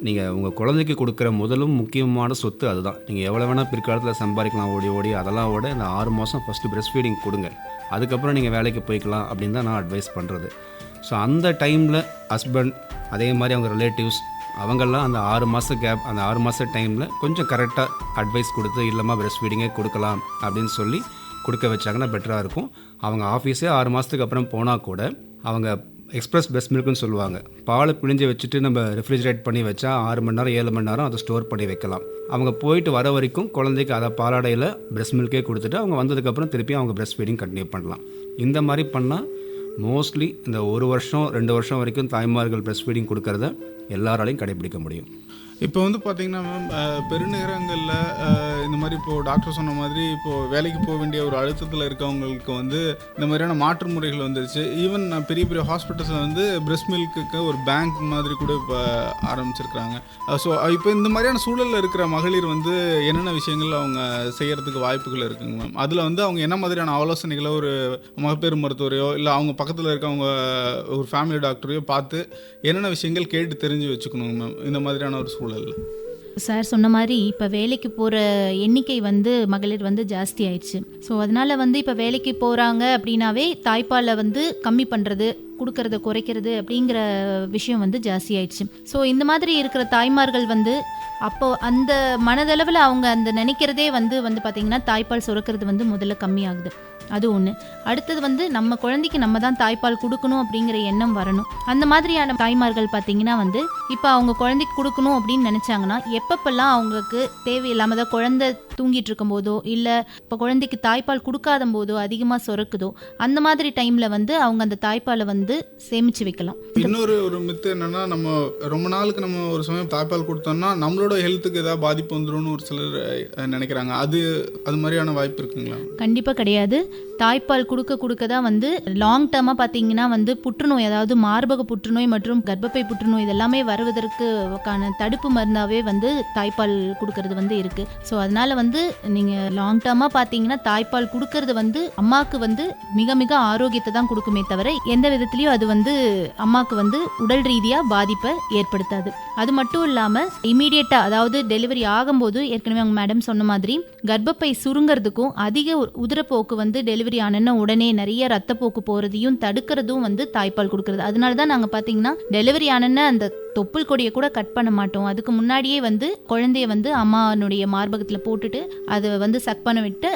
நீங்கள் உங்கள் குழந்தைக்கு கொடுக்குற முதலும் முக்கியமான சொத்து அதுதான். நீங்கள் எவ்வளோ வேணால் பிற்காலத்தில் சம்பாதிக்கலாம் ஓடி ஓடி, அதெல்லாம் விட இந்த 6 மாதம் ஃபஸ்ட்டு பிரஸ்ட் ஃபீடிங் கொடுங்க, அதுக்கப்புறம் நீங்கள் வேலைக்கு போய்க்கலாம் அப்படின்னு தான் நான் அட்வைஸ் பண்ணுறது. ஸோ அந்த டைமில் ஹஸ்பண்ட், அதே மாதிரி அவங்க ரிலேட்டிவ்ஸ், அவங்கெல்லாம் அந்த 6 மாத கேப், அந்த 6 மாத டைமில் கொஞ்சம் கரெக்டாக அட்வைஸ் கொடுத்து இல்லைம்மா பிரஸ்ட் ஃபீடிங்கே கொடுக்கலாம் அப்படின்னு சொல்லி கொடுக்க வச்சாங்கன்னா பெட்டராக இருக்கும். அவங்க ஆஃபீஸே 6 மாதத்துக்கு அப்புறம் போனால் கூட அவங்க எக்ஸ்பிரஸ் பிரஸ்ட் மில்க்குன்னு சொல்லுவாங்க, பாலை பிழிஞ்சு வச்சுட்டு நம்ம ரெஃப்ரிஜரேட் பண்ணி வச்சா 6 மணி நேரம் 7 மணி நேரம் அதை ஸ்டோர் பண்ணி வைக்கலாம். அவங்க போயிட்டு வர வரைக்கும் குழந்தைக்கு அதை பாலாடையில் பிரஸ்ட் மில்கே கொடுத்துட்டு அவங்க வந்ததுக்கப்புறம் திருப்பி அவங்க பிரஸ்ட் ஃபீடிங் கண்டினியூ பண்ணலாம். இந்த மாதிரி பண்ணால் மோஸ்ட்லி இந்த 1 வருஷம் 2 வருஷம் வரைக்கும் தாய்மார்கள் பிரஸ்ட் ஃபீடிங் கொடுக்கறத எல்லாராலையும் கடைபிடிக்க முடியும். இப்போ வந்து பார்த்தீங்கன்னா மேம், பெருநகரங்களில் இந்த மாதிரி இப்போது டாக்டர் சொன்ன மாதிரி இப்போது வேலைக்கு போக வேண்டிய ஒரு அழுத்தத்தில் இருக்கவங்களுக்கு வந்து இந்த மாதிரியான மாற்று முறைகள் வந்துருச்சு. ஈவன் பெரிய பெரிய ஹாஸ்பிட்டல்ஸில் வந்து பிரஸ்ட் மில்க்குக்கு ஒரு பேங்க் மாதிரி கூட இப்போ ஆரம்பிச்சிருக்கிறாங்க. ஸோ இப்போ இந்த மாதிரியான சூழலில் இருக்கிற மகளிர் வந்து என்னென்ன விஷயங்கள் அவங்க செய்கிறதுக்கு வாய்ப்புகள் இருக்குங்க மேம்? அதில் வந்து அவங்க என்ன மாதிரியான ஆலோசனைகளோ ஒரு மகப்பேறு மருத்துவரையோ இல்லை அவங்க பக்கத்தில் இருக்கவங்க ஒரு ஃபேமிலி டாக்டரையோ பார்த்து என்னென்ன விஷயங்கள் கேட்டு தெரிஞ்சு வச்சுக்கணுங்க மேம் இந்த மாதிரியான ஒரு சூழல்? சார் சொன்ன மாதிரி இப்போ வேலைக்கு போகிற எண்ணிக்கை வந்து மகளிர் வந்து ஜாஸ்தி ஆயிடுச்சு. ஸோ அதனால வந்து இப்போ வேலைக்கு போகிறாங்க அப்படின்னாவே தாய்ப்பாலை வந்து கம்மி பண்ணுறது, கொடுக்கறத குறைக்கிறது அப்படிங்கிற விஷயம் வந்து ஜாஸ்தி ஆயிடுச்சு. ஸோ இந்த மாதிரி இருக்கிற தாய்மார்கள் வந்து அப்போ அந்த மனதளவில் அவங்க அந்த நினைக்கிறதே வந்து பார்த்திங்கன்னா தாய்ப்பால் சுரக்கிறது வந்து முதல்ல கம்மியாகுது. அது ஒன்று. அடுத்தது வந்து நம்ம குழந்தைக்கு நம்ம தான் தாய்ப்பால் கொடுக்கணும் அப்படிங்கிற எண்ணம் வரணும். அந்த மாதிரியான தாய்மார்கள் பார்த்தீங்கன்னா வந்து இப்போ அவங்க குழந்தைக்கு கொடுக்கணும் அப்படின்னு நினச்சாங்கன்னா எப்பப்பெல்லாம் அவங்களுக்கு தேவையில்லாமல் தான் குழந்தை தூங்கிட்டு இருக்கும் போதோ இல்லை இப்போ குழந்தைக்கு தாய்ப்பால் கொடுக்காத போதோ அதிகமாக சுரக்குதோ அந்த மாதிரி டைமில் வந்து அவங்க அந்த தாய்ப்பாலை வந்து சேமித்து வைக்கலாம். இன்னொரு ஒரு மித்து என்னன்னா, நம்ம ரொம்ப நாளுக்கு நம்ம ஒரு சமயம் தாய்ப்பால் கொடுத்தோம்னா நம்மளோட ஹெல்த்துக்கு ஏதாவது பாதிப்பு வந்துரும்னு ஒரு சிலர் நினைக்கிறாங்க. அது மாதிரியான வாய்ப்பு இருக்குங்களா? கண்டிப்பாக கிடையாது. தாய்ப்பால் கொடுக்க தான் வந்து லாங் டேர்மாக பார்த்தீங்கன்னா வந்து புற்றுநோய், அதாவது மார்பக புற்றுநோய் மற்றும் கர்ப்பப்பை புற்றுநோய் இதெல்லாமே வருவதற்கான தடுப்பு மருந்தாகவே வந்து தாய்ப்பால் கொடுக்கறது வந்து இருக்குது. ஸோ அதனால வந்து நீங்கள் லாங் டேர்மாக பார்த்தீங்கன்னா தாய்ப்பால் கொடுக்கறது வந்து அம்மாவுக்கு வந்து மிக மிக ஆரோக்கியத்தை தான் கொடுக்குமே தவிர எந்த விதத்துலையும் அது வந்து அம்மாவுக்கு வந்து உடல் ரீதியாக பாதிப்பை ஏற்படுத்தாது. அது மட்டும் இல்லாமல் இமீடியட்டாக, அதாவது டெலிவரி ஆகும்போது ஏற்கனவே அவங்க மேடம் சொன்ன மாதிரி கர்ப்பப்பை சுருங்கிறதுக்கும் அதிக உதிரப்போக்கு வந்து டெலிவரி ஆனன்னா உடனே நிறைய ரத்தப்போக்கு போகிறதையும் தடுக்கிறதும் வந்து தாய்ப்பால் கொடுக்கறது. அதனால தான் நாங்கள் பார்த்தீங்கன்னா டெலிவரி ஆனன்னா அந்த தொப்புள் கொடியை கூட கட் பண்ண மாட்டோம். அதுக்கு முன்னாடியே வந்து குழந்தைய வந்து அம்மானுடைய மார்பகத்தில் போட்டுட்டு அதை வந்து சக் பண்ண விட்டு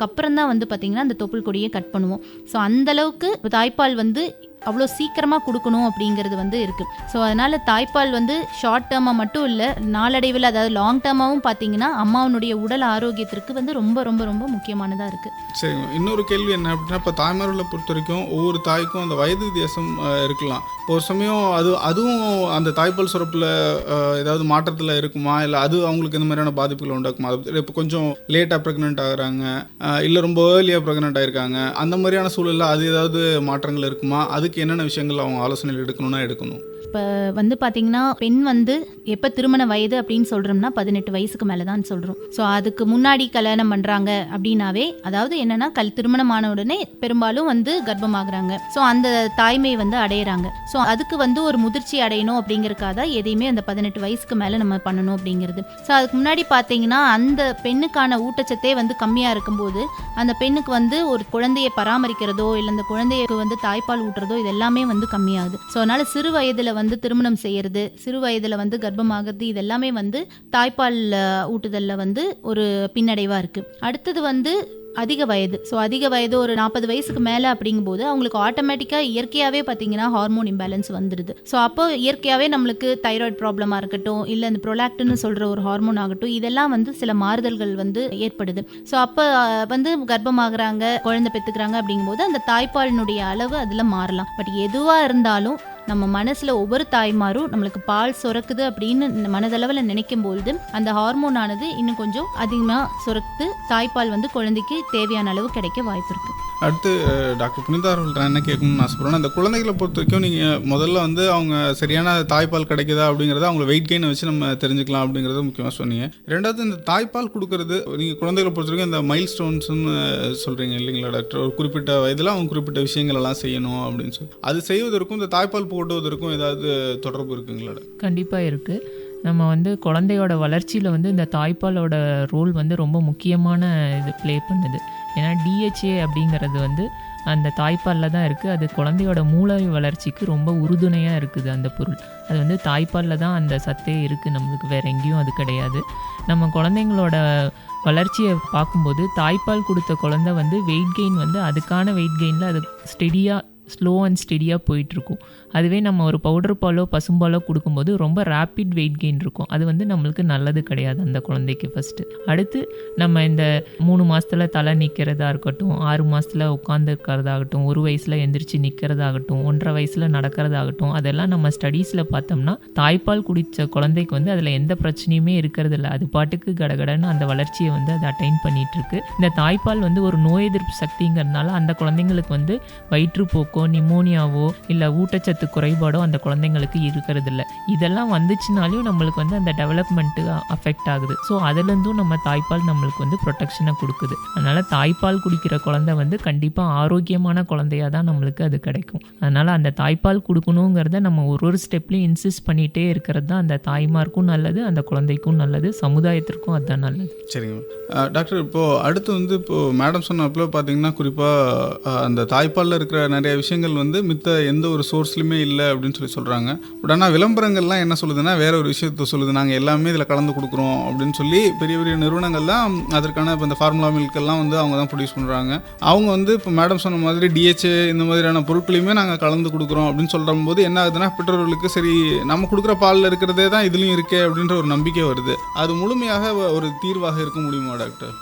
அப்புறம் தான் வந்து பார்த்தீங்கன்னா அந்த தொப்புள் கொடியை கட் பண்ணுவோம். ஸோ அந்தளவுக்கு தாய்ப்பால் வந்து அவ்வளோ சீக்கிரமாக கொடுக்கணும் அப்படிங்கிறது வந்து இருக்குது. ஸோ அதனால் தாய்ப்பால் வந்து ஷார்ட் டேர்மாக மட்டும் இல்லை, நாளடைவில் அதாவது லாங் டேர்மாகவும் பார்த்தீங்கன்னா அம்மாவனுடைய உடல் ஆரோக்கியத்திற்கு வந்து ரொம்ப ரொம்ப ரொம்ப முக்கியமானதாக இருக்குது. சரிங்க. இன்னொரு கேள்வி என்ன அப்படின்னா, இப்போ தாய்மார்களை பொறுத்த வரைக்கும் ஒவ்வொரு தாய்க்கும் அந்த வயது வித்தியாசம் இருக்கலாம். இப்போ ஒரு சமயம் அதுவும் அந்த தாய்ப்பால் சுரப்பில் ஏதாவது மாற்றத்தில் இருக்குமா, இல்லை அது அவங்களுக்கு இந்த மாதிரியான பாதிப்புகளை உண்டாக்குமா? இப்போ கொஞ்சம் லேட்டாக ப்ரெக்னென்ட் ஆகுறாங்க, இல்லை ரொம்ப ஏர்லியாக ப்ரெக்னென்ட் ஆகிருக்காங்க, அந்த மாதிரியான சூழலில் அது ஏதாவது மாற்றங்கள் இருக்குமா? அதுக்கு என்னென்ன விஷயங்கள் அவங்க ஆலோசனைகள் எடுக்கணும்? இப்போ வந்து பார்த்தீங்கன்னா பெண் வந்து எப்போ திருமண வயது அப்படின்னு சொல்கிறோம்னா 18 வயசுக்கு மேலே தான் சொல்கிறோம். ஸோ அதுக்கு முன்னாடி கல்யாணம் பண்ணுறாங்க அப்படின்னாவே, அதாவது என்னென்னா திருமணமான உடனே பெரும்பாலும் வந்து கர்ப்பமாகறாங்க. ஸோ அந்த தாய்மை வந்து அடையிறாங்க. ஸோ அதுக்கு வந்து ஒரு முதிர்ச்சி அடையணும் அப்படிங்கிறக்காக தான் எதையுமே அந்த 18 வயசுக்கு மேலே நம்ம பண்ணணும் அப்படிங்கிறது. ஸோ அதுக்கு முன்னாடி பார்த்தீங்கன்னா அந்த பெண்ணுக்கான ஊட்டச்சத்தே வந்து கம்மியாக இருக்கும்போது அந்த பெண்ணுக்கு வந்து ஒரு குழந்தையை பராமரிக்கிறதோ இல்லை அந்த குழந்தைக்கு வந்து தாய்ப்பால் ஊட்டுறதோ இது எல்லாமே வந்து கம்மியாகுது. ஸோ அதனால் சிறு வயதில் வந்து திருமணம் செய்யறது, சிறு வயதில் வந்து கர்ப்பமாகிறது, இது எல்லாமே வந்து தாய்ப்பால் ஊட்டுதலில் வந்து ஒரு பின்னடைவாக இருக்குது. அடுத்தது வந்து அதிக வயது. ஸோ அதிக வயது ஒரு 40 வயசுக்கு மேலே அப்படிங்கும்போது அவங்களுக்கு ஆட்டோமேட்டிக்காக இயற்கையாகவே பார்த்தீங்கன்னா ஹார்மோன் இம்பேலன்ஸ் வந்துடுது. ஸோ அப்போ இயற்கையாகவே நம்மளுக்கு தைராய்டு ப்ராப்ளமாக இருக்கட்டும், இல்லை இந்த ப்ரொலாக்டின்னு சொல்கிற ஒரு ஹார்மோன் ஆகட்டும், இதெல்லாம் வந்து சில மாறுதல்கள் வந்து ஏற்படுது. ஸோ அப்போ வந்து கர்ப்பமாகறாங்க, குழந்தை பெற்றுக்கிறாங்க அப்படிங்கும்போது அந்த தாய்ப்பாலினுடைய அளவு அதில் மாறலாம். பட் எதுவாக இருந்தாலும் நம்ம மனசில் ஒவ்வொரு தாய்மாரும் நம்மளுக்கு பால் சுரக்குது அப்படின்னு மனதளவில் நினைக்கும் பொழுது அந்த ஹார்மோன் ஆனது இன்னும் கொஞ்சம் அதிகமாக சுரத்து தாய்ப்பால் வந்து குழந்தைக்கு தேவையான அளவு கிடைக்க வாய்ப்பு இருக்குது. அடுத்து டாக்டர் புனிதா அவர்கள் என்ன கேட்கணும்னு ஆசைப்படுறேன். அந்த குழந்தைகளை பொறுத்த வரைக்கும் நீங்கள் முதல்ல வந்து அவங்க சரியான தாய்ப்பால் கிடைக்குதா அப்படிங்கிறத அவங்க வெயிட் கெயினை வச்சு நம்ம தெரிஞ்சுக்கலாம் அப்படிங்கிறத முக்கியமாக சொன்னீங்க. ரெண்டாவது, இந்த தாய்ப்பால் கொடுக்கறது நீங்கள் குழந்தைகளை பொறுத்த வரைக்கும் இந்த மைல் ஸ்டோன்ஸ்ன்னு சொல்கிறீங்க இல்லைங்களா டாக்டர்? ஒரு குறிப்பிட்ட வயதில் அவங்க குறிப்பிட்ட விஷயங்கள் எல்லாம் செய்யணும் அப்படின்னு சொல்லி, அது செய்வதற்கும் இந்த தாய்ப்பால் போடுவதற்கும் ஏதாவது தொடர்பு இருக்குங்களா? கண்டிப்பாக இருக்குது. நம்ம வந்து குழந்தையோட வளர்ச்சியில் வந்து இந்த தாய்ப்பாலோட ரோல் வந்து ரொம்ப முக்கியமான இது ப்ளே பண்ணுது. ஏன்னா டிஹெச்ஏ அப்படிங்கிறது வந்து அந்த தாய்ப்பாலில் தான் இருக்குது. அது குழந்தையோட மூளை வளர்ச்சிக்கு ரொம்ப உறுதுணையாக இருக்குது அந்த பொருள். அது வந்து தாய்ப்பாலில் தான் அந்த சத்தே இருக்குது, நம்மளுக்கு வேறு எங்கேயும் அது கிடையாது. நம்ம குழந்தைங்களோட வளர்ச்சியை பார்க்கும்போது தாய்ப்பால் கொடுத்த குழந்தை வந்து வெயிட் கெயின் வந்து அதுக்கான வெயிட் கெயினில் அது ஸ்லோ அண்ட் ஸ்டெடியாக போயிட்டுருக்கும். அதுவே நம்ம ஒரு பவுடர் பாலோ பசும்பாலோ கொடுக்கும்போது ரொம்ப ரேப்பிட் வெயிட் கெயின் இருக்கும். அது வந்து நம்மளுக்கு நல்லது கிடையாது அந்த குழந்தைக்கு ஃபஸ்ட்டு. அடுத்து நம்ம இந்த 3 மாதத்தில் தலை நிற்கிறதா இருக்கட்டும், 6 மாதத்தில் உட்காந்துருக்கிறதாகட்டும், 1 வயசில் எந்திரிச்சு நிற்கிறதாகட்டும், 1.5 வயசில் நடக்கிறதாகட்டும், அதெல்லாம் நம்ம ஸ்டடீஸில் பார்த்தோம்னா தாய்ப்பால் குடித்த குழந்தைக்கு வந்து அதில் எந்த பிரச்சனையுமே இருக்கிறது இல்லை. அது பாட்டுக்கு கடகடன்னு அந்த வளர்ச்சியை வந்து அது அட்டைன் பண்ணிகிட்ருக்கு. இந்த தாய்ப்பால் வந்து ஒரு நோய் எதிர்ப்பு சக்திங்கிறதுனால அந்த குழந்தைங்களுக்கு வந்து வயிற்றுப்போக்கோ நிமோனியாவோ இல்லை ஊட்டச்சத்து குறைபாடோ அந்த குழந்தைங்களுக்கு இருக்கிறது இல்லை. இதெல்லாம் வந்துச்சுனாலையும் நம்மளுக்கு வந்து அந்த டெவலப்மெண்ட்டு அஃபெக்ட் ஆகுது. ஸோ அதுலேருந்தும் நம்ம தாய்ப்பால் நம்மளுக்கு வந்து ப்ரொடெக்ஷனை கொடுக்குது. அதனால் தாய்ப்பால் குடிக்கிற குழந்தை வந்து கண்டிப்பாக ஆரோக்கியமான குழந்தையாக தான் நம்மளுக்கு அது கிடைக்கும். அதனால் அந்த தாய்ப்பால் கொடுக்கணுங்கிறத நம்ம ஒரு ஸ்டெப்லையும் இன்சிஸ்ட் பண்ணிகிட்டே இருக்கிறது தான் அந்த தாய்மாருக்கும் நல்லது, அந்த குழந்தைக்கும் நல்லது, சமுதாயத்திற்கும் அதுதான் நல்லது. சரிங்க டாக்டர். இப்போது அடுத்து வந்து இப்போது மேடம் சொன்னப்போ பார்த்தீங்கன்னா குறிப்பாக அந்த தாய்ப்பாலில் இருக்கிற நிறைய விஷயங்கள் வந்து மித்த எந்த ஒரு சோர்ஸ்லையுமே இல்லை அப்படின்னு சொல்கிறாங்க. பட் ஆனால் விளம்பரங்கள்லாம் என்ன சொல்லுதுன்னா வேற ஒரு விஷயத்த சொல்லுது, நாங்கள் எல்லாமே இதில் கலந்து கொடுக்குறோம் அப்படின்னு சொல்லி பெரிய பெரிய நிறுவனங்கள் தான் அதற்கான இப்போ இந்த ஃபார்முலா மில்கெல்லாம் வந்து அவங்க தான் ப்ரொடியூஸ் பண்ணுறாங்க. அவங்க வந்து இப்போ மேடம் சொன்ன மாதிரி DHA இந்த மாதிரியான பொருட்களையுமே நாங்கள் கலந்து கொடுக்குறோம் அப்படின்னு சொல்கிற போது என்ன ஆகுதுன்னா பெற்றோர்களுக்கு சரி நம்ம கொடுக்குற பாலில் இருக்கிறதே தான் இதுலையும் இருக்கே அப்படின்ற ஒரு நம்பிக்கை வருது. அது முழுமையாக ஒரு தீர்வாக இருக்க முடியுமா டாக்டர்?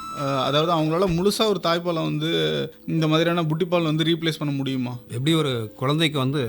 அதாவது அவங்களால முழுசாக ஒரு தாய்ப்பாலை வந்து இந்த மாதிரியான புட்டிப்பால் வந்து ரீப்ளேஸ் பண்ண முடியுமா? எப்படி ஒரு குழந்தைக்கு வந்து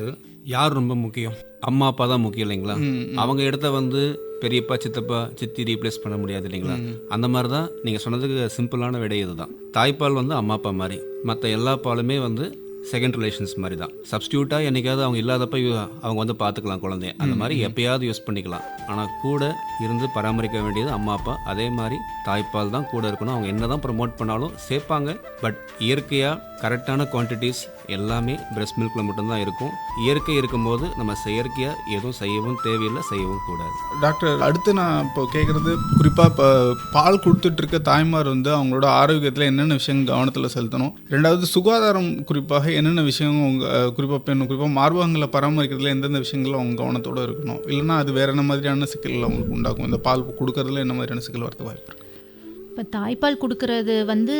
யார் ரொம்ப முக்கியம்? அம்மா அப்பா தான் முக்கியம் இல்லைங்களா? அவங்க இடத்த வந்து பெரியப்பா சித்தப்பா சித்தி ரீப்ளேஸ் பண்ண முடியாது இல்லைங்களா? அந்த மாதிரி தான் நீங்கள் சொன்னதுக்கு சிம்பிளான விடை இதுதான். தாய்ப்பால் வந்து அம்மா அப்பா மாதிரி, மற்ற எல்லா பாலுமே வந்து செகண்ட் ரிலேஷன்ஸ் மாதிரி தான். சப்ஸ்டியூட்டாக என்னைக்காவது அவங்க இல்லாதப்ப அவங்க வந்து பார்த்துக்கலாம் குழந்தைய, அந்த மாதிரி எப்பயாவது யூஸ் பண்ணிக்கலாம். ஆனால் கூட இருந்து பராமரிக்க வேண்டியது அம்மா அப்பா. அதே மாதிரி தாய்ப்பால் தான் கூட இருக்கணும். அவங்க என்ன தான் ப்ரமோட் பண்ணாலும் சேர்ப்பாங்க, பட் இயற்கையாக கரெக்டான குவான்டிட்டிஸ் எல்லாமே பிரெஸ்ட் மில்கில் மட்டும்தான் இருக்கும். இயற்கை இருக்கும்போது நம்ம செயற்கையாக எதுவும் செய்யவும் தேவையில்லை, செய்யவும் கூடாது. டாக்டர், அடுத்து நான் இப்போ கேட்குறது குறிப்பாக இப்போ பால் கொடுத்துட்டு இருக்க தாய்மார் வந்து அவங்களோட ஆரோக்கியத்தில் என்னென்ன விஷயங்கள் கவனத்தில் செலுத்தணும், ரெண்டாவது சுகாதாரம் குறிப்பாக என்னென்ன விஷயங்கள் உங்கள் குறிப்பாக மார்பகங்களை பராமரிக்கிறதுல எந்தெந்த விஷயங்களும் அவங்க கவனத்தோடு இருக்கணும், இல்லைனா அது வேறு என்ன மாதிரியான சிக்கல்கள் அவங்களுக்கு உண்டாக்கும், இந்த பால் கொடுக்கறதுல என்ன மாதிரியான சிக்கல் வரது வாய்ப்பு இருக்குது? இப்போ தாய்ப்பால் கொடுக்கறது வந்து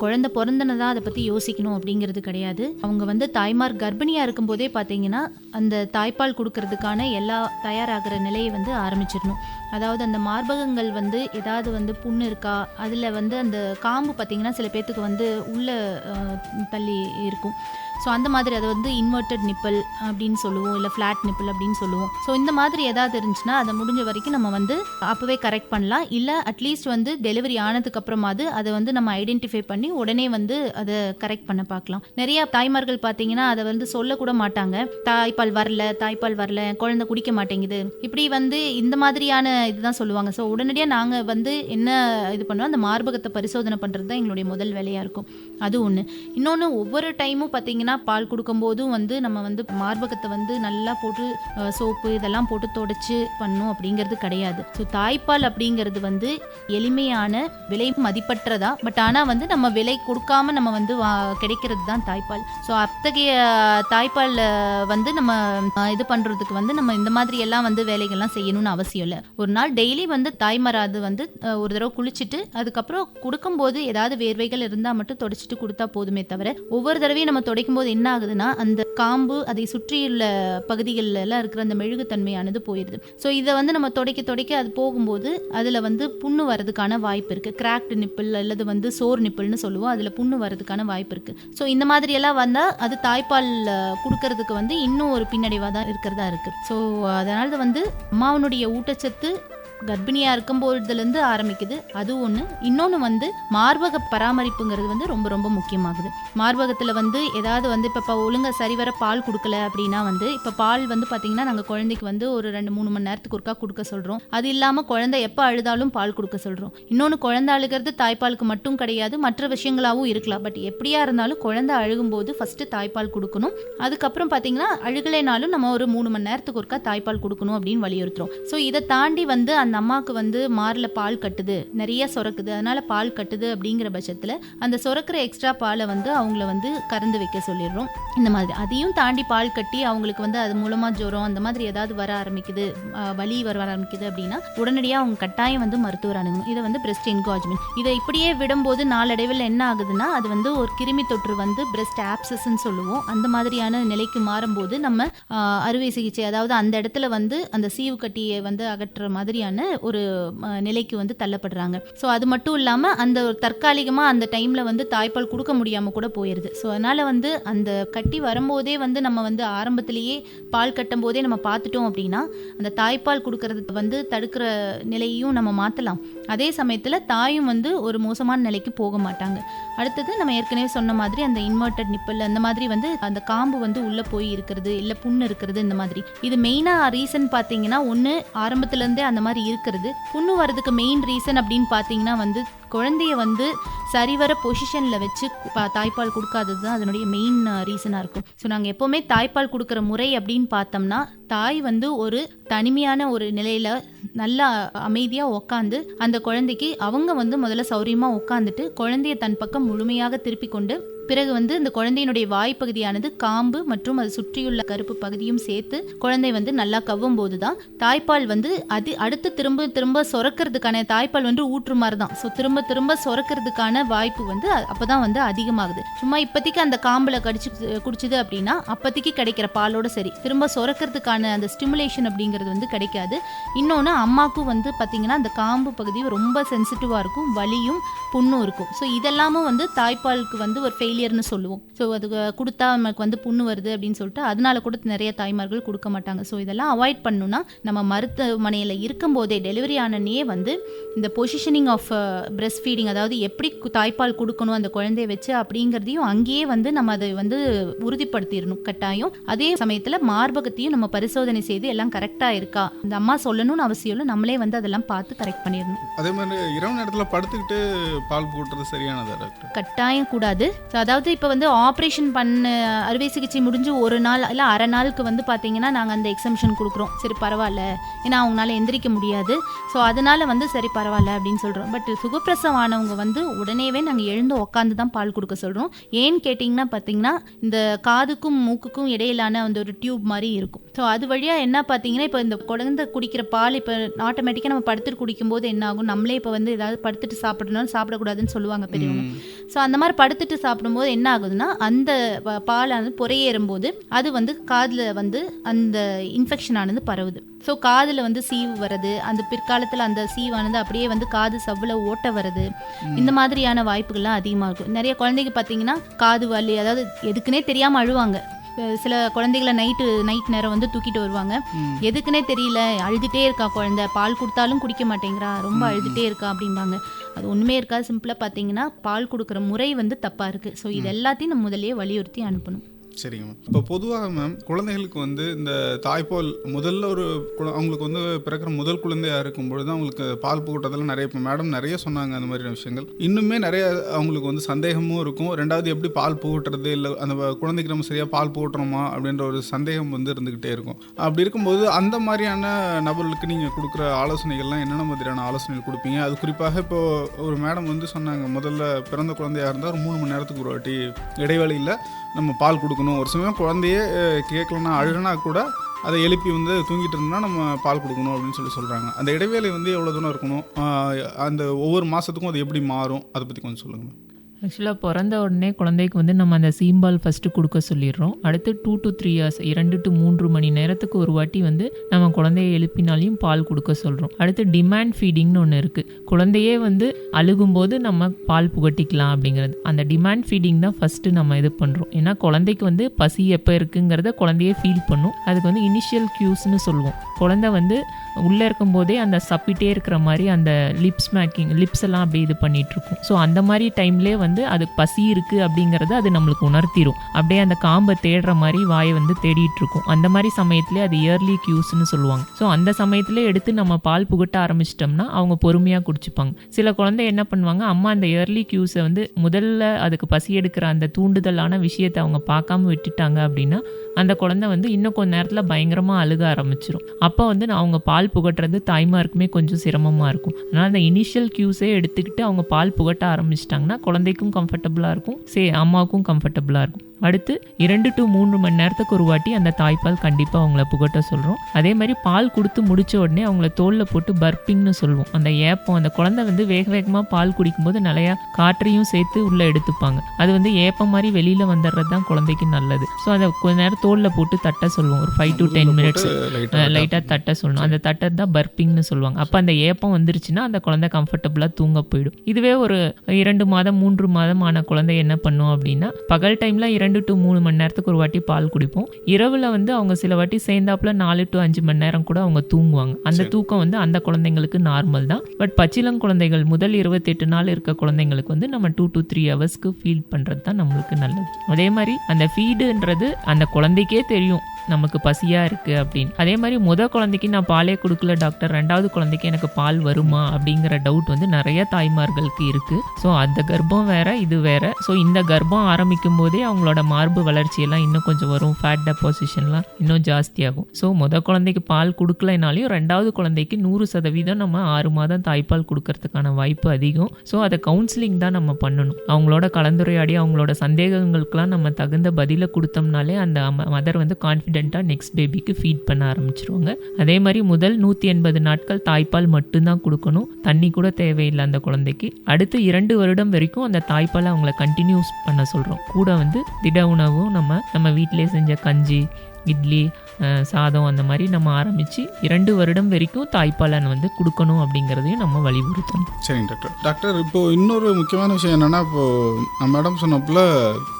குழந்தை பிறந்தனதான் அதை பற்றி யோசிக்கணும் அப்படிங்கிறது கிடையாது. அவங்க வந்து தாய்மார் கர்ப்பிணியாக இருக்கும்போதே பார்த்தீங்கன்னா அந்த தாய்ப்பால் கொடுக்கறதுக்கான எல்லா தயாராகிற நிலையை வந்து ஆரம்பிச்சிடணும். அதாவது அந்த மார்பகங்கள் வந்து ஏதாவது வந்து புண்ணு இருக்கா, அதில் வந்து அந்த காம்பு பார்த்திங்கன்னா சில பேர்த்துக்கு வந்து உள்ள தள்ளி இருக்கும். ஸோ அந்த மாதிரி அதை வந்து இன்வெர்டட் நிப்பிள் அப்படின்னு சொல்லுவோம், இல்லை ஃப்ளாட் நிப்பிள் அப்படின்னு சொல்லுவோம். ஸோ இந்த மாதிரி ஏதாவது இருந்துச்சுன்னா அதை முடிஞ்ச வரைக்கும் நம்ம வந்து அப்போவே கரெக்ட் பண்ணலாம். இல்லை அட்லீஸ்ட் வந்து டெலிவரி ஆனதுக்கு அப்புறமாவது அதை வந்து நம்ம ஐடென்டிஃபை பண்ணி உடனே வந்து அதை கரெக்ட் பண்ண பார்க்கலாம். நிறைய தாய்மார்கள் பார்த்தீங்கன்னா அதை வந்து சொல்லக்கூட மாட்டாங்க, தாய்ப்பால் வரல, குழந்தை குடிக்க மாட்டேங்குது, இப்படி வந்து இந்த மாதிரியான இதுதான் சொல்லுவாங்க. ஸோ உடனடியாக நாங்கள் வந்து என்ன இது பண்ணுவோம், அந்த மார்பகத்தை பரிசோதனை பண்ணுறது தான் எங்களுடைய முதல் வேலையாக இருக்கும். அது ஒன்று. இன்னொன்று, ஒவ்வொரு டைமும் பார்த்தீங்கன்னா பால் கொடுக்கும்போதும் வந்து நம்ம வந்து மார்பகத்தை வந்து நல்லா போட்டு சோப்பு இதெல்லாம் போட்டு தொடச்சி பண்ணணும் அப்படிங்கிறது கிடையாது. ஸோ தாய்ப்பால் அப்படிங்கிறது வந்து எளிமையான விலை மதிப்பற்றதா, பட் ஆனால் வந்து நம்ம விலை கொடுக்காம நம்ம வந்து கிடைக்கிறது தான் தாய்ப்பால். ஸோ அத்தகைய தாய்ப்பால் வந்து நம்ம இது பண்ணுறதுக்கு வந்து நம்ம இந்த மாதிரி எல்லாம் வந்து வேலைகள்லாம் செய்யணும்னு அவசியம் இல்லை. ஒரு நாள் டெய்லி வந்து தாய்மாராது வந்து ஒரு தடவை குளிச்சுட்டு அதுக்கப்புறம் கொடுக்கும்போது ஏதாவது வேர்வைகள் இருந்தால் மட்டும் தொடச்சிட்டு கொடுத்தா போதுமே தவிர, ஒவ்வொரு தடவையும் நம்ம துடைக்கும் போது என்ன ஆகுதுன்னா அந்த காம்பு அதை சுற்றியுள்ள பகுதிகளில் எல்லாம் இருக்கிற அந்த மெழுகுத்தன்மையானது போயிடுது. ஸோ இதை வந்து நம்ம துடைக்க அது போகும்போது அதில் வந்து புண்ணு வரதுக்கான வாய்ப்பு இருக்குது. கிராக்டு நிப்பிள் அல்லது வந்து சோர் நிப்பிள்னு சொல்லுவோம், அதில் புண்ணு வரதுக்கான வாய்ப்பு இருக்குது. ஸோ இந்த மாதிரி எல்லாம் வந்தால் அது தாய்ப்பால் கொடுக்கறதுக்கு வந்து இன்னும் ஒரு பின்னடைவாக தான் இருக்கிறதா இருக்குது. ஸோ அதனால வந்து அம்மாவனுடைய ஊட்டச்சத்து கர்ப்பிணியாக இருக்கும்போதுலேருந்து ஆரம்பிக்குது, அது ஒன்று. இன்னொன்று வந்து மார்பக பராமரிப்புங்கிறது வந்து ரொம்ப ரொம்ப முக்கியமாகுது. மார்பகத்தில் வந்து ஏதாவது வந்து இப்போ ஒழுங்காக சரிவர பால் கொடுக்கல அப்படின்னா வந்து இப்போ பால் வந்து பார்த்திங்கன்னா நாங்கள் குழந்தைக்கு வந்து ஒரு 2-3 மணி நேரத்துக்கு ஒருக்கா கொடுக்க சொல்கிறோம். அது இல்லாமல் குழந்தை எப்போ அழுதாலும் பால் கொடுக்க சொல்கிறோம். இன்னொன்று, குழந்தை அழுகிறது தாய்ப்பாலுக்கு மட்டும் கிடையாது, மற்ற விஷயங்களாகவும் இருக்கலாம். பட் எப்படியா இருந்தாலும் குழந்தை அழுகும்போது ஃபஸ்ட்டு தாய்ப்பால் கொடுக்கணும். அதுக்கப்புறம் பார்த்திங்கன்னா அழுகலைனாலும் நம்ம ஒரு 3 மணி நேரத்துக்கு ஒருக்கா தாய்ப்பால் கொடுக்கணும் அப்படின்னு வலியுறுத்துறோம். ஸோ இதை தாண்டி வந்து அந்த அம்மாவுக்கு வந்து மாரில் பால் கட்டுது, நிறைய சுரக்குது, அதனால பால் கட்டுது அப்படிங்கிற பட்சத்தில் அந்த சுரக்கிற எக்ஸ்ட்ரா பாலை வந்து அவங்கள வந்து கறந்து வைக்க சொல்லிடுறோம். இந்த மாதிரி அதையும் தாண்டி பால் கட்டி அவங்களுக்கு வந்து அது மூலமாக ஜுரம் அந்த மாதிரி ஏதாவது வர ஆரம்பிக்குது, வலி வர ஆரம்பிக்குது அப்படின்னா உடனடியாக அவங்க கட்டாயம் வந்து மருத்துவர் அணுகணும். இதை வந்து பிரெஸ்ட் என்கார்ஜ்மெண்ட். இதை இப்படியே விடும்போது நாளடைவில் என்ன ஆகுதுன்னா அது வந்து ஒரு கிருமி தொற்று வந்து பிரெஸ்ட் ஆப்சஸ்ன்னு சொல்லுவோம். அந்த மாதிரியான நிலைக்கு மாறும்போது நம்ம அறுவை சிகிச்சை, அதாவது அந்த இடத்துல வந்து அந்த சீவு கட்டியை வந்து அகற்றுற மாதிரியான ஒரு நிலைக்கு வந்து தள்ளப்படுறாங்க. ஸோ அது மட்டும் இல்லாமல் அந்த தற்காலிகமாக அந்த டைமில் வந்து தாய்ப்பால் கொடுக்க முடியாமல் கூட போயிடுது. ஸோ அதனால் வந்து அந்த கட்டி வரும்போதே வந்து நம்ம வந்து ஆரம்பத்திலேயே பால் கட்டும் போதே நம்ம பார்த்துட்டோம் அப்படின்னா அந்த தாய்ப்பால் கொடுக்கறது வந்து தடுக்கிற நிலையையும் நம்ம மாற்றலாம். அதே சமயத்தில் தாயும் வந்து ஒரு மோசமான நிலைக்கு போக மாட்டாங்க. அடுத்தது நம்ம ஏற்கனவே சொன்ன மாதிரி அந்த இன்வெர்டட் நிப்பிள் அந்த மாதிரி வந்து அந்த காம்பு வந்து உள்ளே போய் இருக்கிறது, இல்லை புண்ணு இருக்கிறது, இந்த மாதிரி இது மெயினாக ரீசன் பார்த்தீங்கன்னா ஒன்று ஆரம்பத்துலேருந்தே அந்த மாதிரி இருக்கிறது. புண்ணு வரதுக்கு மெயின் ரீசன் அப்படின்னு பார்த்தீங்கன்னா வந்து குழந்தைய வந்து சரிவர பொசிஷனில் வச்சு தாய்ப்பால் கொடுக்காதது தான் அதனுடைய மெயின் ரீசனாக இருக்கும். ஸோ நாங்கள் எப்போவுமே தாய்ப்பால் கொடுக்குற முறை அப்படின்னு பார்த்தோம்னா தாய் வந்து ஒரு தனிமையான ஒரு நிலையில் நல்லா அமைதியாக உட்காந்து அந்த குழந்தைக்கு அவங்க வந்து முதல்ல சௌரியமாக உட்காந்துட்டு குழந்தைய தன் பக்கம் முழுமையாக திருப்பி கொண்டு பிறகு வந்து இந்த குழந்தையினுடைய வாய்ப்பகுதியானது காம்பு மற்றும் அது சுற்றியுள்ள கருப்பு பகுதியும் சேர்த்து குழந்தை வந்து நல்லா கவ்வும் போதுதான் தாய்ப்பால் வந்து அடுத்து திரும்ப திரும்ப சொரக்கிறதுக்கான, தாய்ப்பால் வந்து ஊற்று மாதிரி தான், ஸோ திரும்ப திரும்ப சொரக்கிறதுக்கான வாய்ப்பு வந்து அப்பதான் வந்து அதிகமாகுது. சும்மா இப்போதைக்கு அந்த காம்புல கடிச்சு குடிச்சுது அப்படின்னா அப்போதைக்கு கிடைக்கிற பாலோட சரி, திரும்ப சொரக்கிறதுக்கான அந்த ஸ்டிமுலேஷன் அப்படிங்கிறது வந்து கிடைக்காது. இன்னொன்று அம்மாக்கும் வந்து பார்த்தீங்கன்னா அந்த காம்பு பகுதி ரொம்ப சென்சிட்டிவாக இருக்கும், வலியும் புண்ணும் இருக்கும். ஸோ இதெல்லாமும் வந்து தாய்ப்பாலுக்கு வந்து ஒரு ஃபெயிலியர்னு சொல்லுவோம். ஸோ அது கொடுத்தா நமக்கு வந்து புண்ணு வருது அப்படின்னு சொல்லிட்டு அதனால கூட நிறைய தாய்மார்கள் கொடுக்க மாட்டாங்க. ஸோ இதெல்லாம் அவாய்ட் பண்ணணும்னா நம்ம மருத்துவமனையில் இருக்கும்போதே டெலிவரி ஆனனே வந்து இந்த பொசிஷனிங் ஆஃப் பிரெஸ்ட் ஃபீடிங், அதாவது எப்படி தாய்ப்பால் கொடுக்கணும் அந்த குழந்தைய வச்சு அப்படிங்கிறதையும் அங்கேயே வந்து நம்ம அதை வந்து உறுதிப்படுத்திடணும் கட்டாயம். அதே சமயத்தில் மார்பகத்தையும் நம்ம பரிசோதனை செய்து எல்லாம் கரெக்டாக இருக்கா, இந்த அம்மா சொல்லணும்னு அவசியம் இல்லை, நம்மளே வந்து அதெல்லாம் பார்த்து கரெக்ட் பண்ணிடணும். அதே மாதிரி இரவு நேரத்தில் படுத்துக்கிட்டு பால் கூட்டுறது சரியானதா டாக்டர்? கட்டாயம் கூடாது. அதாவது இப்போ வந்து ஆப்ரேஷன் பண்ண அறுவை சிகிச்சை முடிஞ்சு ஒரு நாள் இல்லை அரை நாளுக்கு வந்து பார்த்தீங்கன்னா நாங்கள் அந்த எக்ஸம்ஷன் கொடுக்குறோம். சரி பரவாயில்ல, ஏன்னா அவங்களால எந்திரிக்க முடியாது, ஸோ அதனால வந்து சரி பரவாயில்ல அப்படின்னு சொல்கிறோம். பட் சுகப்பிரசவம் ஆனவங்க வந்து உடனேவே நாங்கள் எழுந்து உட்காந்து தான் பால் கொடுக்க சொல்கிறோம். ஏன்னு கேட்டிங்கன்னா பார்த்தீங்கன்னா இந்த காதுக்கும் மூக்குக்கும் இடையிலான அந்த ஒரு டியூப் மாதிரி இருக்கும். ஸோ அது வழியாக என்ன பார்த்தீங்கன்னா இப்போ இந்த குழந்தை குடிக்கிற பால் இப்போ ஆட்டோமேட்டிக்காக நம்ம படுத்துட்டு குடிக்கும்போது என்ன ஆகும், நம்மளே இப்போ வந்து ஏதாவது படுத்துட்டு சாப்பிடணும்னு சாப்பிடக்கூடாதுன்னு சொல்லுவாங்க பெரியவங்க. ஸோ அந்த மாதிரி படுத்துட்டு சாப்பிடும்போது என்ன ஆகுதுன்னா அந்த பாலானது புறையேறும் போது அது வந்து காதில் வந்து அந்த இன்ஃபெக்ஷன் ஆனது பரவுது. ஸோ காதில் வந்து சீவு வருது, அந்த பிற்காலத்தில் அந்த சீவானது அப்படியே வந்து காது சவ்வில் ஓட்ட வருது. இந்த மாதிரியான வாய்ப்புகள்லாம் அதிகமாக இருக்கும். நிறைய குழந்தைங்க பார்த்தீங்கன்னா காது வலி, அதாவது எதுக்குன்னே தெரியாமல் அழுவாங்க. சில குழந்தைகளை நைட் நேரம் வந்து தூக்கிட்டு வருவாங்க, எதுக்குன்னே தெரியல அழுதுகிட்டே இருக்கா குழந்தை, பால் கொடுத்தாலும் குடிக்க மாட்டேங்கிறா, ரொம்ப அழுதுகிட்டே இருக்கா அப்படிம்பாங்க. அது ஒன்றுமே இருக்காது. சிம்பிளாக பார்த்தீங்கன்னா பால் கொடுக்குற முறை வந்து தப்பாக இருக்குது. ஸோ இது எல்லாத்தையும் நம்ம முதலே வலியுறுத்தி அனுப்பணும். சரிங்க மேம். இப்போ பொதுவாக மேம் குழந்தைகளுக்கு வந்து இந்த தாய்ப்பால் முதல்ல அவங்களுக்கு வந்து பிறக்கிற முதல் குழந்தையாக இருக்கும்பொழுது அவங்களுக்கு பால் புகட்டதெல்லாம் நிறைய, இப்போ மேடம் நிறைய சொன்னாங்க அந்த மாதிரியான விஷயங்கள். இன்னுமே நிறைய அவங்களுக்கு வந்து சந்தேகமும் இருக்கும். ரெண்டாவது எப்படி பால் புகட்டுறது, இல்லை அந்த குழந்தைக்கு நம்ம சரியாக பால் புகட்டுறோமா அப்படின்ற ஒரு சந்தேகம் வந்து இருந்துக்கிட்டே இருக்கும். அப்படி இருக்கும்போது அந்த மாதிரியான நபர்களுக்கு நீங்கள் கொடுக்குற ஆலோசனைகள்லாம் என்னென்ன மாதிரியான ஆலோசனைகள் கொடுப்பீங்க? அது குறிப்பாக இப்போ ஒரு மேடம் வந்து சொன்னாங்க, முதல்ல பிறந்த குழந்தையாக இருந்தால் ஒரு 3 மணி நேரத்துக்கு ஒரு வாட்டி இடைவெளியில் நம்ம பால் கொடுக்கணும். ஒரு சமயம் குழந்தையே கேட்கலன்னா அழுனா கூட அதை எழுப்பி வந்து தூங்கிட்டு இருந்தால் நம்ம பால் கொடுக்கணும் அப்படின்னு சொல்கிறாங்க. அந்த இடைவேளை வந்து எவ்வளோ தூரம் இருக்கணும், அந்த ஒவ்வொரு மாதத்துக்கும் அது எப்படி மாறும், அதை பற்றி கொஞ்சம் சொல்லுங்கள். ஆக்சுவலாக பிறந்த உடனே குழந்தைக்கு வந்து நம்ம அந்த சீம்பால் ஃபஸ்ட்டு கொடுக்க சொல்லிடுறோம். அடுத்து 2 to 3 hours 2 to 3 மணி நேரத்துக்கு ஒரு வாட்டி வந்து நம்ம குழந்தைய எழுப்பினாலையும் பால் கொடுக்க சொல்கிறோம். அடுத்து டிமாண்ட் ஃபீடிங்னு ஒன்று இருக்குது. குழந்தையே வந்து அழுகும்போது நம்ம பால் புகட்டிக்கலாம் அப்படிங்கிறது. அந்த டிமாண்ட் ஃபீடிங் தான் ஃபஸ்ட்டு நம்ம இது பண்ணுறோம். ஏன்னா குழந்தைக்கு வந்து பசி எப்போ இருக்குங்கிறத குழந்தையே ஃபீல் பண்ணும். அதுக்கு வந்து இனிஷியல் க்யூஸ்னு சொல்லுவோம். குழந்தை வந்து உள்ளே இருக்கும்போதே அந்த சப்பிட்டே இருக்கிற மாதிரி அந்த லிப்ஸ் எல்லாம் அப்படியே இது பண்ணிகிட்ருக்கும். ஸோ அந்த மாதிரி டைம்லேயே வந்து அதுக்கு பசி இருக்குது அப்படிங்கிறது அது நம்மளுக்கு உணர்த்திடும். அப்படியே அந்த காம்பை தேடுற மாதிரி வாயை வந்து தேடிட்டு இருக்கும். அந்த மாதிரி சமயத்துலேயே அது இயர்லி கியூஸ்ன்னு சொல்லுவாங்க. ஸோ அந்த சமயத்துலேயே எடுத்து நம்ம பால் புகட்ட ஆரம்பிச்சிட்டோம்னா அவங்க பொறுமையாக குடிச்சுப்பாங்க. சில குழந்தை என்ன பண்ணுவாங்க, அம்மா அந்த இயர்லி கியூஸை வந்து முதல்ல அதுக்கு பசி எடுக்கிற அந்த தூண்டுதலான விஷயத்தை அவங்க பார்க்காம விட்டுட்டாங்க அப்படின்னா அந்த குழந்தை வந்து இன்னும் கொஞ்சம் நேரத்தில் பயங்கரமாக அழுக ஆரம்பிச்சிடும். அப்போ வந்து அவங்க பால் புகட்டுறது தாய்மாருக்குமே கொஞ்சம் சிரமமாக இருக்கும். அதனால் அந்த இனிஷியல் கியூஸே எடுத்துக்கிட்டு அவங்க பால் புகட்ட ஆரம்பிச்சிட்டாங்கன்னா குழந்தைக்கும் கம்ஃபர்டபுளாக இருக்கும், அம்மாவுக்கும் கம்ஃபர்டபுளாக இருக்கும். அடுத்து 2 to 3 மணி நேரத்துக்கு ஒரு வாட்டி அந்த தாய்ப்பால் கண்டிப்பாக அவங்கள புகட்ட சொல்கிறோம். அதே மாதிரி பால் கொடுத்து முடித்த உடனே அவங்கள தோலில் போட்டு பர்ப்பிங்னு சொல்லுவோம். அந்த ஏப்பம், அந்த குழந்தை வந்து வேக வேகமாக பால் குடிக்கும்போது நிறையா காற்றையும் சேர்த்து உள்ளே எடுத்துப்பாங்க. அது வந்து ஏப்பம் மாதிரி வெளியில் வந்துடுறது தான் குழந்தைக்கு நல்லது. ஸோ அதை கொஞ்ச நேரம் தோலில் போட்டு தட்ட சொல்லுவோம். ஒரு 5 to 10 minutes லைட்டாக தட்ட சொல்லணும். அந்த தட்டை தான் பர்ப்பிங்னு சொல்லுவாங்க. அப்போ அந்த ஏப்பம் வந்துருச்சுன்னா அந்த குழந்தை கம்ஃபர்டபுளாக தூங்க போயிடும். இதுவே ஒரு 2 மாதம் 3 மாதம் ஆன குழந்தை என்ன பண்ணும் அப்படின்னா பகல் டைமில் 2 to 3 மணி நேரத்துக்கு ஒரு வாட்டி பால் குடிப்போம். இரவில் வந்து அவங்க சில வாட்டி சேர்ந்தாப்புல 4 to 5 மணி நேரம் கூட அவங்க தூங்குவாங்க. அந்த தூக்கம் வந்து அந்த குழந்தைங்களுக்கு நார்மல் தான். பட் பச்சிளம் குழந்தைகள் முதல் 28 நாள் இருக்க குழந்தைங்களுக்கு வந்து நம்ம 2 to 3 ஹவர்ஸ்க்கு ஃபீட் பண்ணுறது தான் நம்மளுக்கு நல்லது. அதே மாதிரி அந்த ஃபீடுன்றது அந்த குழந்தைக்கே தெரியும் நமக்கு பசியாக இருக்குது அப்படின்னு. அதே மாதிரி குழந்தைக்கு நான் பாலே கொடுக்கல டாக்டர், 2வது குழந்தைக்கு எனக்கு பால் வருமா அப்படிங்கிற டவுட் வந்து நிறைய தாய்மார்களுக்கு இருக்குது. ஸோ அந்த கர்ப்பம் வேற இது வேற. ஸோ இந்த கர்ப்பம் ஆரம்பிக்கும் போதே அவங்களோட மார்பு வளர்ச்சியெல்லாம் இன்னும் கொஞ்சம் வரும், ஃபேட் டெபாசிஷன்லாம் இன்னும் ஜாஸ்தியாகும். ஸோ குழந்தைக்கு பால் கொடுக்கலைனாலையும் 2வது குழந்தைக்கு 100% நம்ம 6 மாதம் தாய்ப்பால் கொடுக்கறதுக்கான வாய்ப்பு அதிகம். ஸோ அதை கவுன்சிலிங் தான் நம்ம பண்ணணும். அவங்களோட கலந்துரையாடி அவங்களோட சந்தேகங்களுக்கெல்லாம் நம்ம தகுந்த பதிலை கொடுத்தோம்னாலே அந்த மதர் வந்து கான்ஃபிடென்ட்டாக நெக்ஸ்ட் பேபிக்கு ஃபீட் பண்ண ஆரம்பிச்சிருவாங்க. அதே மாதிரி முதல் 180 நாட்கள் தாய்ப்பால் மட்டும்தான் கொடுக்கணும், தண்ணி கூட தேவையில்லை அந்த குழந்தைக்கு. அடுத்து 2 வருடம் வரைக்கும் அந்த தாய்ப்பாலை அவங்கள கண்டினியூஸ் பண்ண சொல்கிறோம். கூட வந்து திட உணவும் நம்ம வீட்டிலே செஞ்ச கஞ்சி, இட்லி, சாதம் அந்த மாதிரி நம்ம ஆரம்பித்து 2 வருடம் வரைக்கும் தாய்ப்பாலை வந்து கொடுக்கணும் அப்படிங்கிறதையும் நம்ம வலியுறுத்தணும். சரிங்க டாக்டர். இப்போது இன்னொரு முக்கியமான விஷயம் என்னென்னா, இப்போது நம்ம மேடம் சொன்னப்பல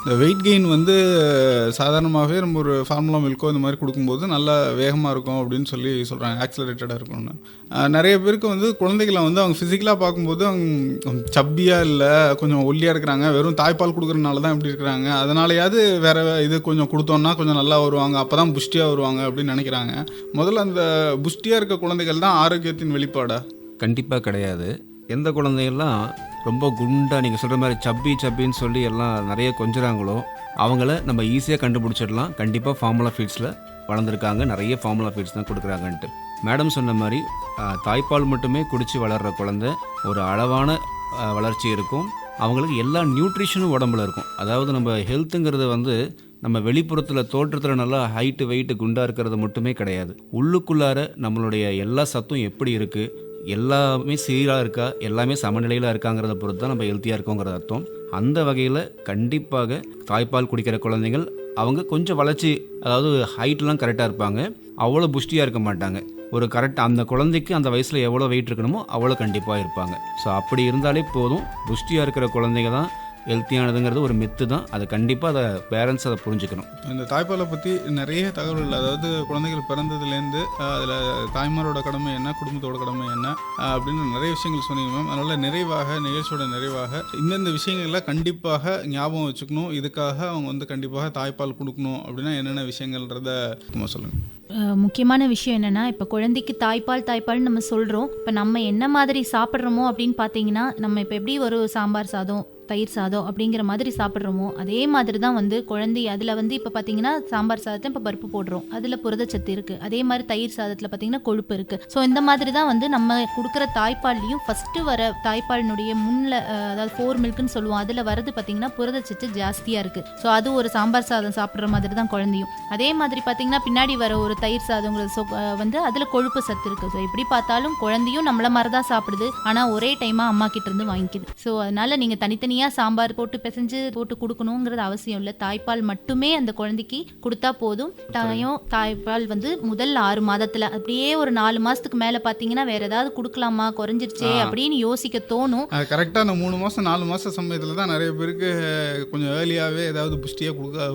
இந்த வெயிட் கெயின் வந்து சாதாரணமாகவே நம்ம ஒரு ஃபார்முலா மில்க்கோ இந்த மாதிரி கொடுக்கும்போது நல்லா வேகமாக இருக்கும் அப்படின்னு சொல்லி சொல்கிறாங்க, ஆக்சிலரேட்டடாக இருக்கும்னு. நிறைய பேருக்கு வந்து குழந்தைகளை வந்து அவங்க ஃபிசிக்கலாக பார்க்கும்போது அவங்க சப்பியாக இல்லை, கொஞ்சம் ஒல்லியாக இருக்கிறாங்க, வெறும் தாய்ப்பால் கொடுக்குறதுனால தான் இப்படி இருக்கிறாங்க, அதனாலயாவது வேறு இது கொஞ்சம் கொடுத்தோன்னா கொஞ்சம் நல்லா வருவாங்க, அப்போ தான் புஷ்டியாக வருவாங்க அப்படின்னு நினைக்கிறாங்க. முதல்ல அந்த புஷ்டியாக இருக்க குழந்தைகள் தான் ஆரோக்கியத்தின் வெளிப்பாடா? கண்டிப்பாக கிடையாது. எந்த குழந்தைகள்லாம் ரொம்ப குண்டாக நீங்கள் சொல்கிற மாதிரி சப்பின்னு சொல்லி எல்லாம் நிறைய கொஞ்சறாங்களோ அவங்கள நம்ம ஈஸியாக கண்டுபிடிச்சிடலாம். கண்டிப்பாக ஃபார்முலா ஃபீட்ஸில் வளர்ந்துருக்காங்க, நிறைய ஃபார்முலா ஃபீட்ஸ் தான் கொடுக்குறாங்கன்ட்டு. மேடம் சொன்ன மாதிரி தாய்ப்பால் மட்டுமே குடித்து வளர்கிற குழந்தை ஒரு அளவான வளர்ச்சி இருக்கும், அவங்களுக்கு எல்லா நியூட்ரிஷனும் உடம்புல இருக்கும். அதாவது நம்ம ஹெல்த்துங்கிறது வந்து நம்ம வெளிப்புறத்தில் தோற்றத்தில் நல்லா ஹைட்டு வெயிட்டு குண்டாக இருக்கிறது மட்டுமே கிடையாது. உள்ளுக்குள்ளார நம்மளுடைய எல்லா சத்தும் எப்படி இருக்குது, எல்லாமே சீராக இருக்கா, எல்லாமே சமநிலையில் இருக்காங்கிறத பொறுத்து தான் நம்ம ஹெல்த்தியாக இருக்கோங்கிற அர்த்தம். அந்த வகையில் கண்டிப்பாக தாய்ப்பால் குடிக்கிற குழந்தைகள் அவங்க கொஞ்சம் வளர்ச்சி, அதாவது ஹைட்லாம் கரெக்டாக இருப்பாங்க, அவ்வளோ புஷ்டியாக இருக்க மாட்டாங்க. ஒரு கரெக்ட் அந்த குழந்தைக்கு அந்த வயசில் எவ்வளோ வெயிட் இருக்கணுமோ அவ்வளோ கண்டிப்பாக இருப்பாங்க. ஸோ அப்படி இருந்தாலே போதும். புஷ்டியாக இருக்கிற குழந்தைங்க தான் ஹெல்த்தியானதுங்கிறது ஒரு மித்து தான். அது கண்டிப்பாக அதை பேரண்ட்ஸ் அதை புரிஞ்சுக்கணும். இந்த தாய்ப்பாலை பற்றி நிறைய தகவல்கள், அதாவது குழந்தைகள் பிறந்ததுலேருந்து அதில் தாய்மாரோட கடமை என்ன, குடும்பத்தோட கடமை என்ன அப்படின்னு நிறைய விஷயங்கள் சொன்னீங்க மேம். அதனால் நிகழ்ச்சியோட நிறைவாக இந்தந்த விஷயங்கள்லாம் கண்டிப்பாக ஞாபகம் வச்சுக்கணும், இதுக்காக அவங்க வந்து கண்டிப்பாக தாய்ப்பால் கொடுக்கணும் அப்படின்னா என்னென்ன விஷயங்கள்ன்றத சொல்லுங்கள். முக்கியமான விஷயம் என்னென்னா, இப்போ குழந்தைக்கு தாய்ப்பால்னு நம்ம சொல்கிறோம். இப்போ நம்ம என்ன மாதிரி சாப்பிட்றோமோ அப்படின்னு பார்த்தீங்கன்னா, நம்ம இப்போ எப்படி ஒரு சாம்பார் சாதம், தயிர் சாதம் அப்படிங்கிற மாதிரி சாப்பிட்றோமோ அதே மாதிரி தான் வந்து குழந்தை அதில் வந்து இப்போ பார்த்தீங்கன்னா சாம்பார் சாதத்தை இப்போ பருப்பு போடுறோம், அதில் புரதச்சத்து இருக்குது. அதே மாதிரி தயிர் சாதத்தில் பார்த்தீங்கன்னா கொழுப்பு இருக்குது. ஸோ இந்த மாதிரி தான் வந்து நம்ம கொடுக்குற தாய்ப்பால்லையும் ஃபஸ்ட்டு வர தாய்ப்பாலினுடைய அதாவது 4 மில்க்குன்னு சொல்லுவோம், அதில் வரது பார்த்தீங்கன்னா புரதச்சத்து ஜாஸ்தியாக இருக்குது. ஸோ அது ஒரு சாம்பார் சாதம் சாப்பிட்ற மாதிரி தான் குழந்தையும். அதே மாதிரி பார்த்தீங்கன்னா பின்னாடி வர ஒரு தயிர் சாதங்கிறது வந்து அதில் கொழுப்பு சத்து இருக்குது. ஸோ எப்படி பார்த்தாலும் குழந்தையும் நம்மள மாதிரி தான் சாப்பிடுது, ஆனால் ஒரே டைமாக அம்மா கிட்ட இருந்து வாங்கிக்குது. ஸோ அதனால நீங்கள் தனித்தனியாக சாம்பார் போட்டு பிசைஞ்சு போட்டு கொடுக்கணுங்கிறது அவசியம் இல்லை. தாய்ப்பால் மட்டுமே அந்த குழந்தைக்கு கொடுத்தா போதும். தாய்ப்பால் வந்து முதல் 6 மாதத்துல அப்படியே ஒரு 4 மாசத்துக்கு மேல பாத்தீங்கன்னா வேற ஏதாவது கொடுக்கலாமா, குறைஞ்சிருச்சே அப்படின்னு யோசிக்க தோணும். கரெக்டா அந்த 3 மாசம் 4 மாசம் சமயத்துல தான் நிறைய பேருக்கு கொஞ்சம் ஏர்லியாவே ஏதாவது புஷ்டியா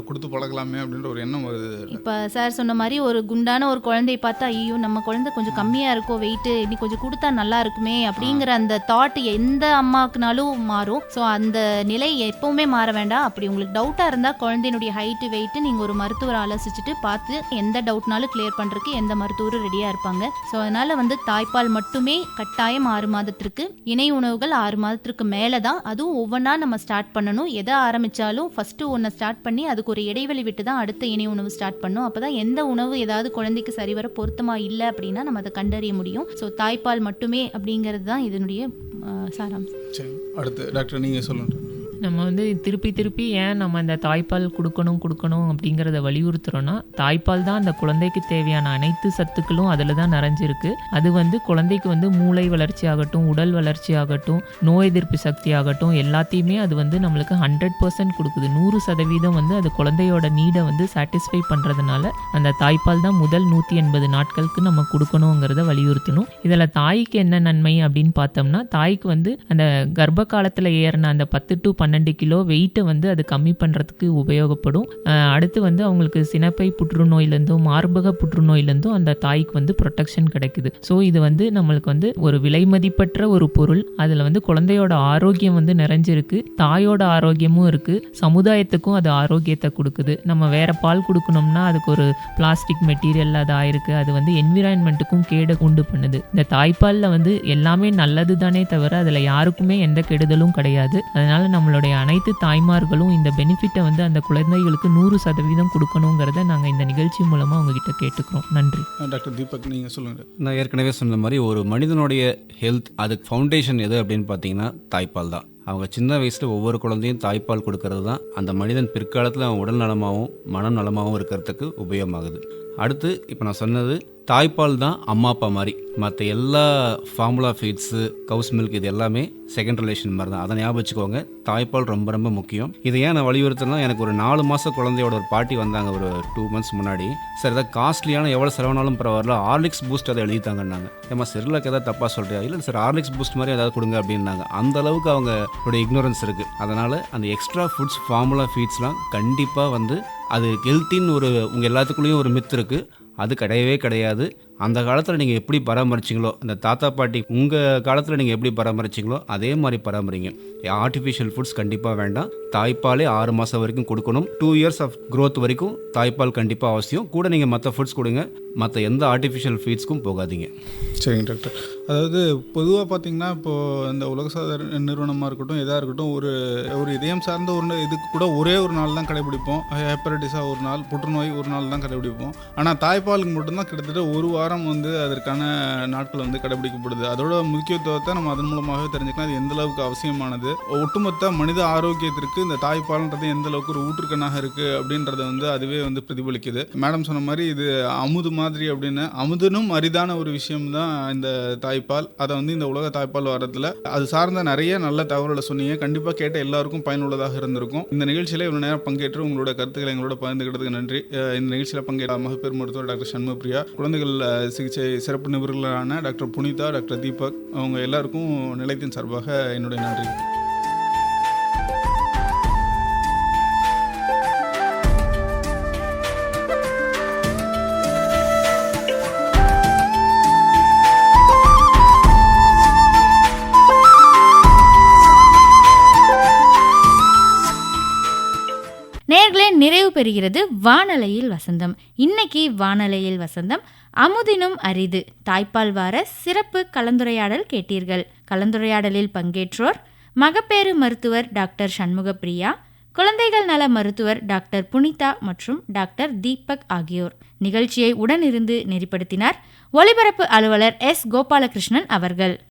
கொடுத்து பழகலாமே அப்படின்ற ஒரு எண்ணம் வருது. இப்ப சார் சொன்ன மாதிரி ஒரு குண்டான ஒரு குழந்தைய பார்த்தா ஐயோ நம்ம குழந்தை கொஞ்சம் கம்மியா இருக்கோ வெயிட், இன்னி கொஞ்சம் கொடுத்தா நல்லா இருக்குமே அப்படிங்கிற அந்த தாட் எந்த அம்மாக்குனாலும் மாறும். ஸோ அந்த நிலை எப்பவுமே மாற வேண்டாம். அப்படி உங்களுக்கு டவுட்டா இருந்தா குழந்தையினுடைய ஹைட்டு வெயிட் நீங்க ஒரு மருத்துவரை ஆலோசிச்சுட்டு பார்த்து எந்த டவுட்னாலும் கிளியர் பண்றதுக்கு எந்த மருத்துவரும் ரெடியா இருப்பாங்க. ஸோ அதனால வந்து தாய்ப்பால் மட்டுமே கட்டாயம் 6 மாதத்திற்கு, இணை உணவுகள் 6 மாதத்திற்கு மேலே தான். அதுவும் ஒவ்வொன்றா நம்ம ஸ்டார்ட் பண்ணணும். எதை ஆரம்பிச்சாலும் ஃபர்ஸ்ட் ஒன்றை ஸ்டார்ட் பண்ணி அதுக்கு ஒரு இடைவெளி விட்டு தான் அடுத்த இணை உணவு ஸ்டார்ட் பண்ணணும். அப்பதான் எந்த உணவு ஏதாவது குழந்தைக்கு சரிவர பொருத்தமா இல்லை அப்படின்னா நம்ம அதை கண்டறிய முடியும். ஸோ தாய்ப்பால் மட்டுமே அப்படிங்கிறது தான் இதனுடைய சாராம்சம். சரி, அடுத்து டாக்டர் நீங்கள் சொல்லுங்க. நம்ம வந்து திருப்பி ஏன் நம்ம அந்த தாய்ப்பால் கொடுக்கணும் அப்படிங்கிறத வலியுறுத்துறோன்னா, தாய்ப்பால் தான் அந்த குழந்தைக்கு தேவையான அனைத்து சத்துக்களும் அதில் தான் நிறைஞ்சிருக்கு. அது வந்து குழந்தைக்கு வந்து மூளை வளர்ச்சி ஆகட்டும், உடல் வளர்ச்சி ஆகட்டும், நோய் எதிர்ப்பு சக்தி ஆகட்டும், எல்லாத்தையுமே அது வந்து நம்மளுக்கு 100% கொடுக்குது. 100% வந்து அது குழந்தையோட நீடை வந்து சாட்டிஸ்ஃபை பண்ணுறதுனால அந்த தாய்ப்பால் தான் முதல் 180 நாட்களுக்கு நம்ம கொடுக்கணுங்கிறத வலியுறுத்தணும். இதில் தாய்க்கு என்ன நன்மை அப்படின்னு பார்த்தோம்னா, தாய்க்கு வந்து அந்த கர்ப்ப காலத்தில் ஏறின அந்த 10 to 12 12 கிலோ வெயிட்டை வந்து அது கம்மி பண்ணுறதுக்கு உபயோகப்படும். அடுத்து வந்து அவங்களுக்கு சினைப்பை புற்றுநோயிலேருந்தும் மார்பக புற்றுநோயிலேருந்தும் அந்த தாய்க்கு வந்து ப்ரொடெக்ஷன் கிடைக்குது. ஸோ இது வந்து நம்மளுக்கு வந்து ஒரு விலை மதிப்பற்ற ஒரு பொருள். அதில் வந்து குழந்தையோட ஆரோக்கியம் வந்து நிறைஞ்சிருக்கு, தாயோட ஆரோக்கியமும் இருக்குது, சமுதாயத்துக்கும் அது ஆரோக்கியத்தை கொடுக்குது. நம்ம வேற பால் கொடுக்கணும்னா அதுக்கு ஒரு பிளாஸ்டிக் மெட்டீரியல் அது ஆயிருக்கு, அது வந்து என்விரான்மெண்ட்டுக்கும் கேடு உண்டு பண்ணுது. இந்த தாய்ப்பாலில் வந்து எல்லாமே நல்லது தானே தவிர அதில் யாருக்குமே எந்த கெடுதலும் கிடையாது. அதனால நம்மளுடைய அனைத்து தாய்மார்களும் இந்த பெனிஃபிட்டை வந்து அந்த குழந்தைகளுக்கு 100% கொடுக்கணுங்கிறத நாங்கள் இந்த நிகழ்ச்சி மூலமாக உங்ககிட்ட கேட்டுக்கிறோம். நன்றி. டாக்டர் தீபக், நீங்கள் சொல்லுங்கள். நான் ஏற்கனவே சொன்ன மாதிரி ஒரு மனிதனுடைய ஹெல்த் அதுக்கு ஃபவுண்டேஷன் எது அப்படின்னு பார்த்தீங்கன்னா தாய்ப்பால் தான். அவங்க சின்ன வயசில் ஒவ்வொரு குழந்தையும் தாய்ப்பால் கொடுக்கறது தான் அந்த மனிதன் பிற்காலத்தில் அவன் உடல் நலமாகவும் மனநலமாகவும் இருக்கிறதுக்கு உபயோகமாகுது. அடுத்து இப்போ நான் சொன்னது தாய்ப்பால் தான் அம்மா அப்பா மாதிரி. மற்ற எல்லா ஃபார்முலா ஃபீட்ஸு, கவுஸ் மில்க் இது எல்லாமே செகண்ட் ரிலேஷன் மாதிரி தான். அதை ஞாபகம் வச்சுக்கோங்க. தாய்ப்பால் ரொம்ப ரொம்ப முக்கியம். இதை ஏன் நான் வலியுறுத்தினா, எனக்கு ஒரு 4 மாத குழந்தையோட ஒரு பாட்டி வந்தாங்க ஒரு 2 months முன்னாடி. சார் ஏதாவது காஸ்ட்லியான எவ்வளோ செலவானாலும் பரவாயில்ல, ஹார்லிக்ஸ் பூஸ்ட் அதை எழுதித்தாங்கன்னாங்க. ஏமா செர்லாக் ஏதாவது தப்பாக சொல்கிறியா? இல்லை சார், ஹார்லிக்ஸ் பூஸ்ட் மாதிரி ஏதாவது கொடுங்க அப்படின்னாங்க. அந்த அளவுக்கு அவங்களோட இக்னோரன்ஸ் இருக்குது. அதனால் அந்த எக்ஸ்ட்ரா ஃபுட்ஸ், ஃபார்முலா ஃபீட்ஸ்லாம் கண்டிப்பாக வந்து அது ஹெல்த்தின்னு ஒரு உங்கள் எல்லாத்துக்குள்ளேயும் ஒரு மித் இருக்குது. அது கிடையவே கிடையாது. அந்த காலத்தில் நீங்கள் எப்படி பராமரிச்சிங்களோ, அந்த தாத்தா பாட்டி உங்கள் காலத்தில் நீங்கள் எப்படி பராமரிச்சிங்களோ அதே மாதிரி பராமரிங்க. ஆர்டிஃபிஷியல் ஃபுட்ஸ் கண்டிப்பாக வேண்டாம். தாய்ப்பாலே 6 மாதம் வரைக்கும் கொடுக்கணும். 2 years ஆஃப் growth வரைக்கும் தாய்ப்பால் கண்டிப்பாக அவசியம். கூட நீங்கள் மற்ற ஃபுட்ஸ் கொடுங்க, மற்ற எந்த ஆர்டிஃபிஷியல் ஃபீட்ஸ்க்கும் போகாதீங்க. சரிங்க டாக்டர். அதாவது பொதுவாக பார்த்தீங்கன்னா, இப்போது இந்த உலக சாதாரண நிறுவனமாக இருக்கட்டும், எதாக இருக்கட்டும், ஒரு இதயம் சார்ந்த ஒரு இதுக்கு கூட ஒரே ஒரு நாள் தான் கடைபிடிப்போம். ஹெப்படைட்டிஸாக ஒரு நாள், புற்றுநோய் ஒரு நாள் தான் கடைபிடிப்போம். ஆனால் தாய்ப்பாலுக்கு மட்டும்தான் கிட்டத்தட்ட ஒரு வாரம் வந்து அதற்கான நாட்கள் வந்து கடைபிடிக்கப்படுது. அதோட முக்கியத்துவத்தை நம்ம அதன் மூலமாகவே தெரிஞ்சுக்கலாம். அது எந்த அளவுக்கு அவசியமானது, ஒட்டுமொத்த மனித ஆரோக்கியத்திற்கு இந்த தாய்ப்பால்ன்றது எந்த அளவுக்கு ஒரு ஊற்றுக்கண்ணாக இருக்குது அப்படின்றத வந்து அதுவே வந்து பிரதிபலிக்குது. மேடம் சொன்ன மாதிரி இது அமுது மாதிரி அப்படின்னு, அமுதனும் அரிதான ஒரு விஷயம் தான் இந்த தாய்ப்பால். அதை வந்து இந்த உலக தாய்ப்பால் வாரத்தில் அது சார்ந்த நிறைய நல்ல தகவல்களை சொன்னீங்க. கண்டிப்பாக கேட்ட எல்லாருக்கும் பயனுள்ளதாக இருந்திருக்கும். இந்த நிகழ்ச்சியில் இவ்வளோ நேரம் பங்கேற்று உங்களோட கருத்துக்களை எங்களோட பகிர்ந்துக்கிறதுக்கு நன்றி. இந்த நிகழ்ச்சியில் பங்கேற்ற மகப்பேறு மருத்துவர் டாக்டர் சண்முகப்பிரியா, குழந்தைகள் சிகிச்சை சிறப்பு நிபுணர்களான டாக்டர் புனிதா, டாக்டர் தீபக், அவங்க எல்லாருக்கும் நிலையத்தின் சார்பாக என்னுடைய நன்றி. நேயர்களே, நிறைவு பெறுகிறது வானலையில் வசந்தம். இன்னைக்கு வானலையில் வசந்தம் அமுதினும் அரிது தாய்ப்பால் வார சிறப்பு கலந்துரையாடல் கேட்டீர்கள். கலந்துரையாடலில் பங்கேற்றோர் மகப்பேறு மருத்துவர் டாக்டர் சண்முகப்பிரியா, குழந்தைகள் நல மருத்துவர் டாக்டர் புனிதா மற்றும் டாக்டர் தீபக் ஆகியோர். நிகழ்ச்சியை உடனிருந்து நெறிப்படுத்தினார் ஒலிபரப்பு அலுவலர் S. கோபாலகிருஷ்ணன் அவர்கள்.